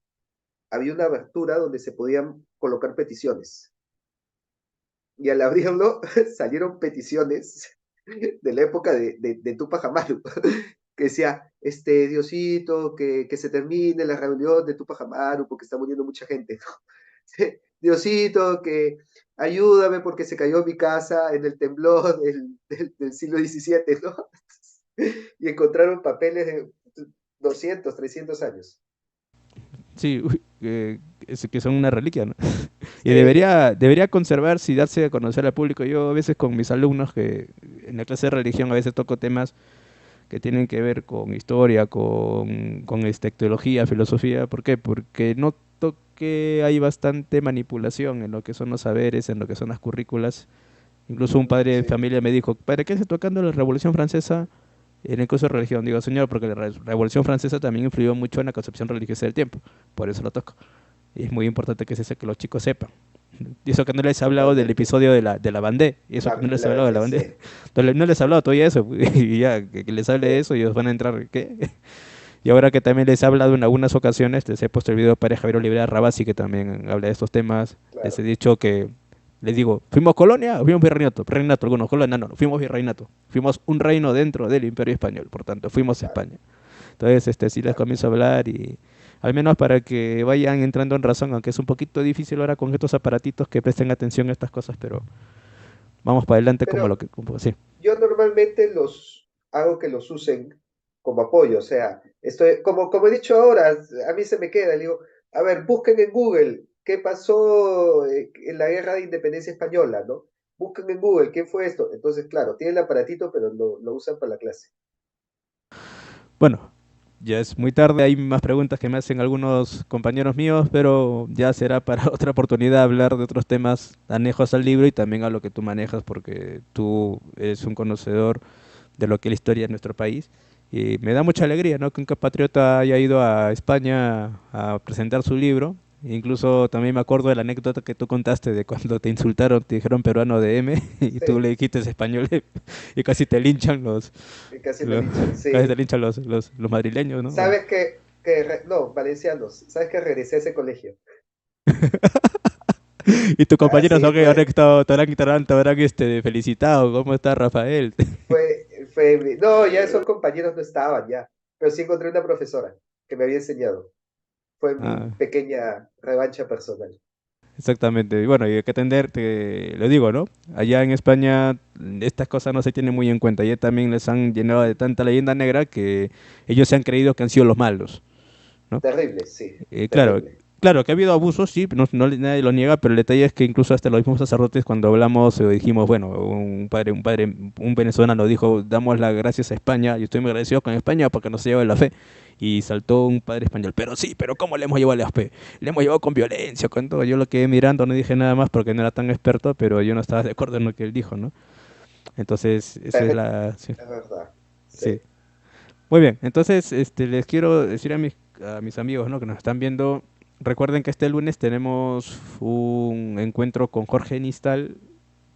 había una abertura donde se podían colocar peticiones. y al abrirlo salieron peticiones de la época de Tupac Amaru, que decía, Diosito, que se termine la reunión de Tupac Amaru porque está muriendo mucha gente, ¿no? Diosito, que ayúdame porque se cayó mi casa en el temblor del siglo XVII, ¿no? Y encontraron papeles de 200, 300 años. Sí, uy, que son una reliquia, ¿no? Y Sí, debería conservarse y darse a conocer al público. Yo a veces con mis alumnos, que en la clase de religión a veces toco temas que tienen que ver con historia, con teología, filosofía. ¿Por qué? Porque noto que hay bastante manipulación en lo que son los saberes, en lo que son las currículas. Incluso un padre de sí, familia me dijo, ¿para qué se tocando la Revolución Francesa en el curso de religión? Digo, señor, porque la Revolución Francesa también influyó mucho en la concepción religiosa del tiempo. Por eso lo toco. Y es muy importante que los chicos sepan. Y eso que no les he hablado del totalmente. episodio de la bandé. Y eso que no les he hablado de la bandé. Sí, No les he hablado todavía de eso. Y ya, que les hable de sí, eso y ellos van a entrar. ¿Qué? Y ahora que también les he hablado en algunas ocasiones, les he puesto el video para Javier Olivera Rabasi, que también habla de estos temas. Les he claro. dicho que, les digo, ¿fuimos colonia o fuimos virreinato? Virreinato, algunos, colonia, no, fuimos virreinato. Fuimos un reino dentro del Imperio Español, por tanto, fuimos Claro, España. Entonces, sí les claro. comienzo a hablar y al menos para que vayan entrando en razón, aunque es un poquito difícil ahora con estos aparatitos que presten atención a estas cosas, pero vamos para adelante como lo Pero que, como, sí. yo normalmente los hago que los usen como apoyo, o sea, estoy, como he dicho ahora, a mí se me queda, le digo, a ver, busquen en Google qué pasó en la guerra de independencia española, ¿no? Busquen en Google qué fue esto. Entonces, claro, tienen el aparatito, pero lo usan para la clase. Bueno, ya es muy tarde, hay más preguntas que me hacen algunos compañeros míos, pero ya será para otra oportunidad hablar de otros temas anejos al libro y también a lo que tú manejas, porque tú eres un conocedor de lo que es la historia de nuestro país. Y me da mucha alegría, ¿no? Que un compatriota haya ido a España a presentar su libro. Incluso también me acuerdo de la anécdota que tú contaste de cuando te insultaron, te dijeron peruano de M y tú le Sí, dijiste español y casi te linchan y casi me los linchan, casi te sí. linchan los madrileños, ¿no? ¿Sabes no, valencianos, ¿sabes que regresé a ese colegio? Y tus Ah, compañeros sí, son que te habrán felicitado. ¿Cómo está Rafael? no, ya esos compañeros no estaban ya, pero sí encontré una profesora que me había enseñado. Fue mi Ah, pequeña revancha personal. exactamente. Y bueno, y hay que atender, te lo digo, ¿no? Allá en España estas cosas no se tienen muy en cuenta. Allá también les han llenado de tanta leyenda negra que ellos se han creído que han sido los malos, ¿no? Terrible, sí, Claro, terrible. claro que ha habido abusos, sí, nadie lo niega, pero el detalle es que incluso hasta los mismos sacerdotes cuando hablamos dijimos, bueno, un venezolano dijo, damos las gracias a España, y estoy muy agradecido con España porque nos lleva la fe. Y saltó un padre español, pero sí, pero ¿cómo le hemos llevado la fe? Le hemos llevado con violencia, con todo. Yo lo quedé mirando, no dije nada más porque no era tan experto, pero yo no estaba de acuerdo en lo que él dijo, ¿no? Entonces, esa es Es la... Sí, verdad, sí. sí. Muy bien, entonces les quiero decir a mis amigos, ¿no? Que nos están viendo, recuerden que este lunes tenemos un encuentro con Jorge Nistal,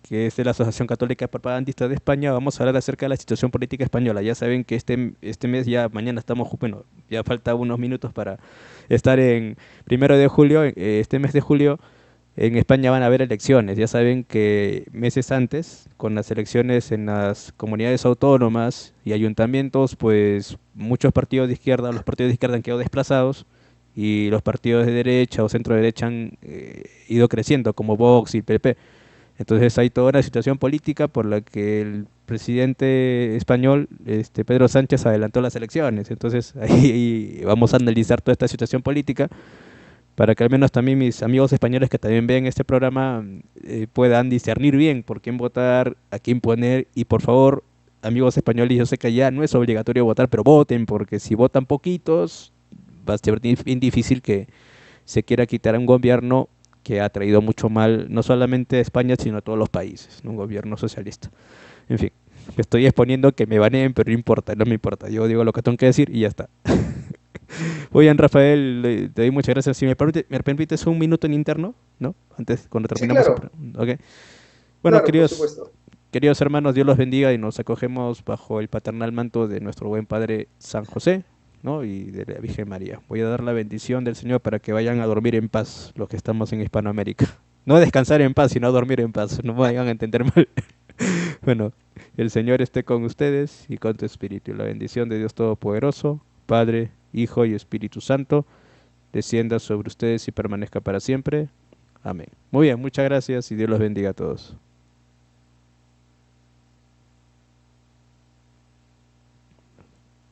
que es de la Asociación Católica Propagandista de España. Vamos a hablar acerca de la situación política española. Ya saben que este mes ya, mañana estamos, bueno, ya falta unos minutos para estar en 1 de julio, este mes de julio. En España van a haber elecciones. Ya saben que meses antes, con las elecciones en las comunidades autónomas y ayuntamientos, pues muchos partidos de izquierda, los partidos de izquierda han quedado desplazados y los partidos de derecha o centro derecha han ido creciendo, como Vox y PP. Entonces hay toda una situación política por la que el presidente español, Pedro Sánchez, adelantó las elecciones. Entonces ahí vamos a analizar toda esta situación política para que al menos también mis amigos españoles que también ven este programa puedan discernir bien por quién votar, a quién poner y por favor, amigos españoles, yo sé que ya no es obligatorio votar, pero voten porque si votan poquitos va a ser bien difícil que se quiera quitar a un gobierno que ha traído mucho mal no solamente a España sino a todos los países, ¿no? Un gobierno socialista. En fin, me estoy exponiendo que me baneen, pero no importa, no me importa. Yo digo lo que tengo que decir y ya está. Muy bien, Rafael, te doy muchas gracias. Si me permites un minuto en interno, ¿no? Antes, cuando Sí, terminemos el... claro, Ok. Bueno, claro, por supuesto. queridos hermanos, Dios los bendiga y nos acogemos bajo el paternal manto de nuestro buen Padre San José, ¿no? Y de la Virgen María. Voy a dar la bendición del Señor para que vayan a dormir en paz los que estamos en Hispanoamérica. No descansar en paz, sino dormir en paz. No me vayan a entender mal. Bueno, el Señor esté con ustedes y con tu espíritu. Y la bendición de Dios Todopoderoso, Padre, Hijo y Espíritu Santo, descienda sobre ustedes y permanezca para siempre. Amén. Muy bien, muchas gracias y Dios los bendiga a todos.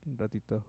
Un ratito.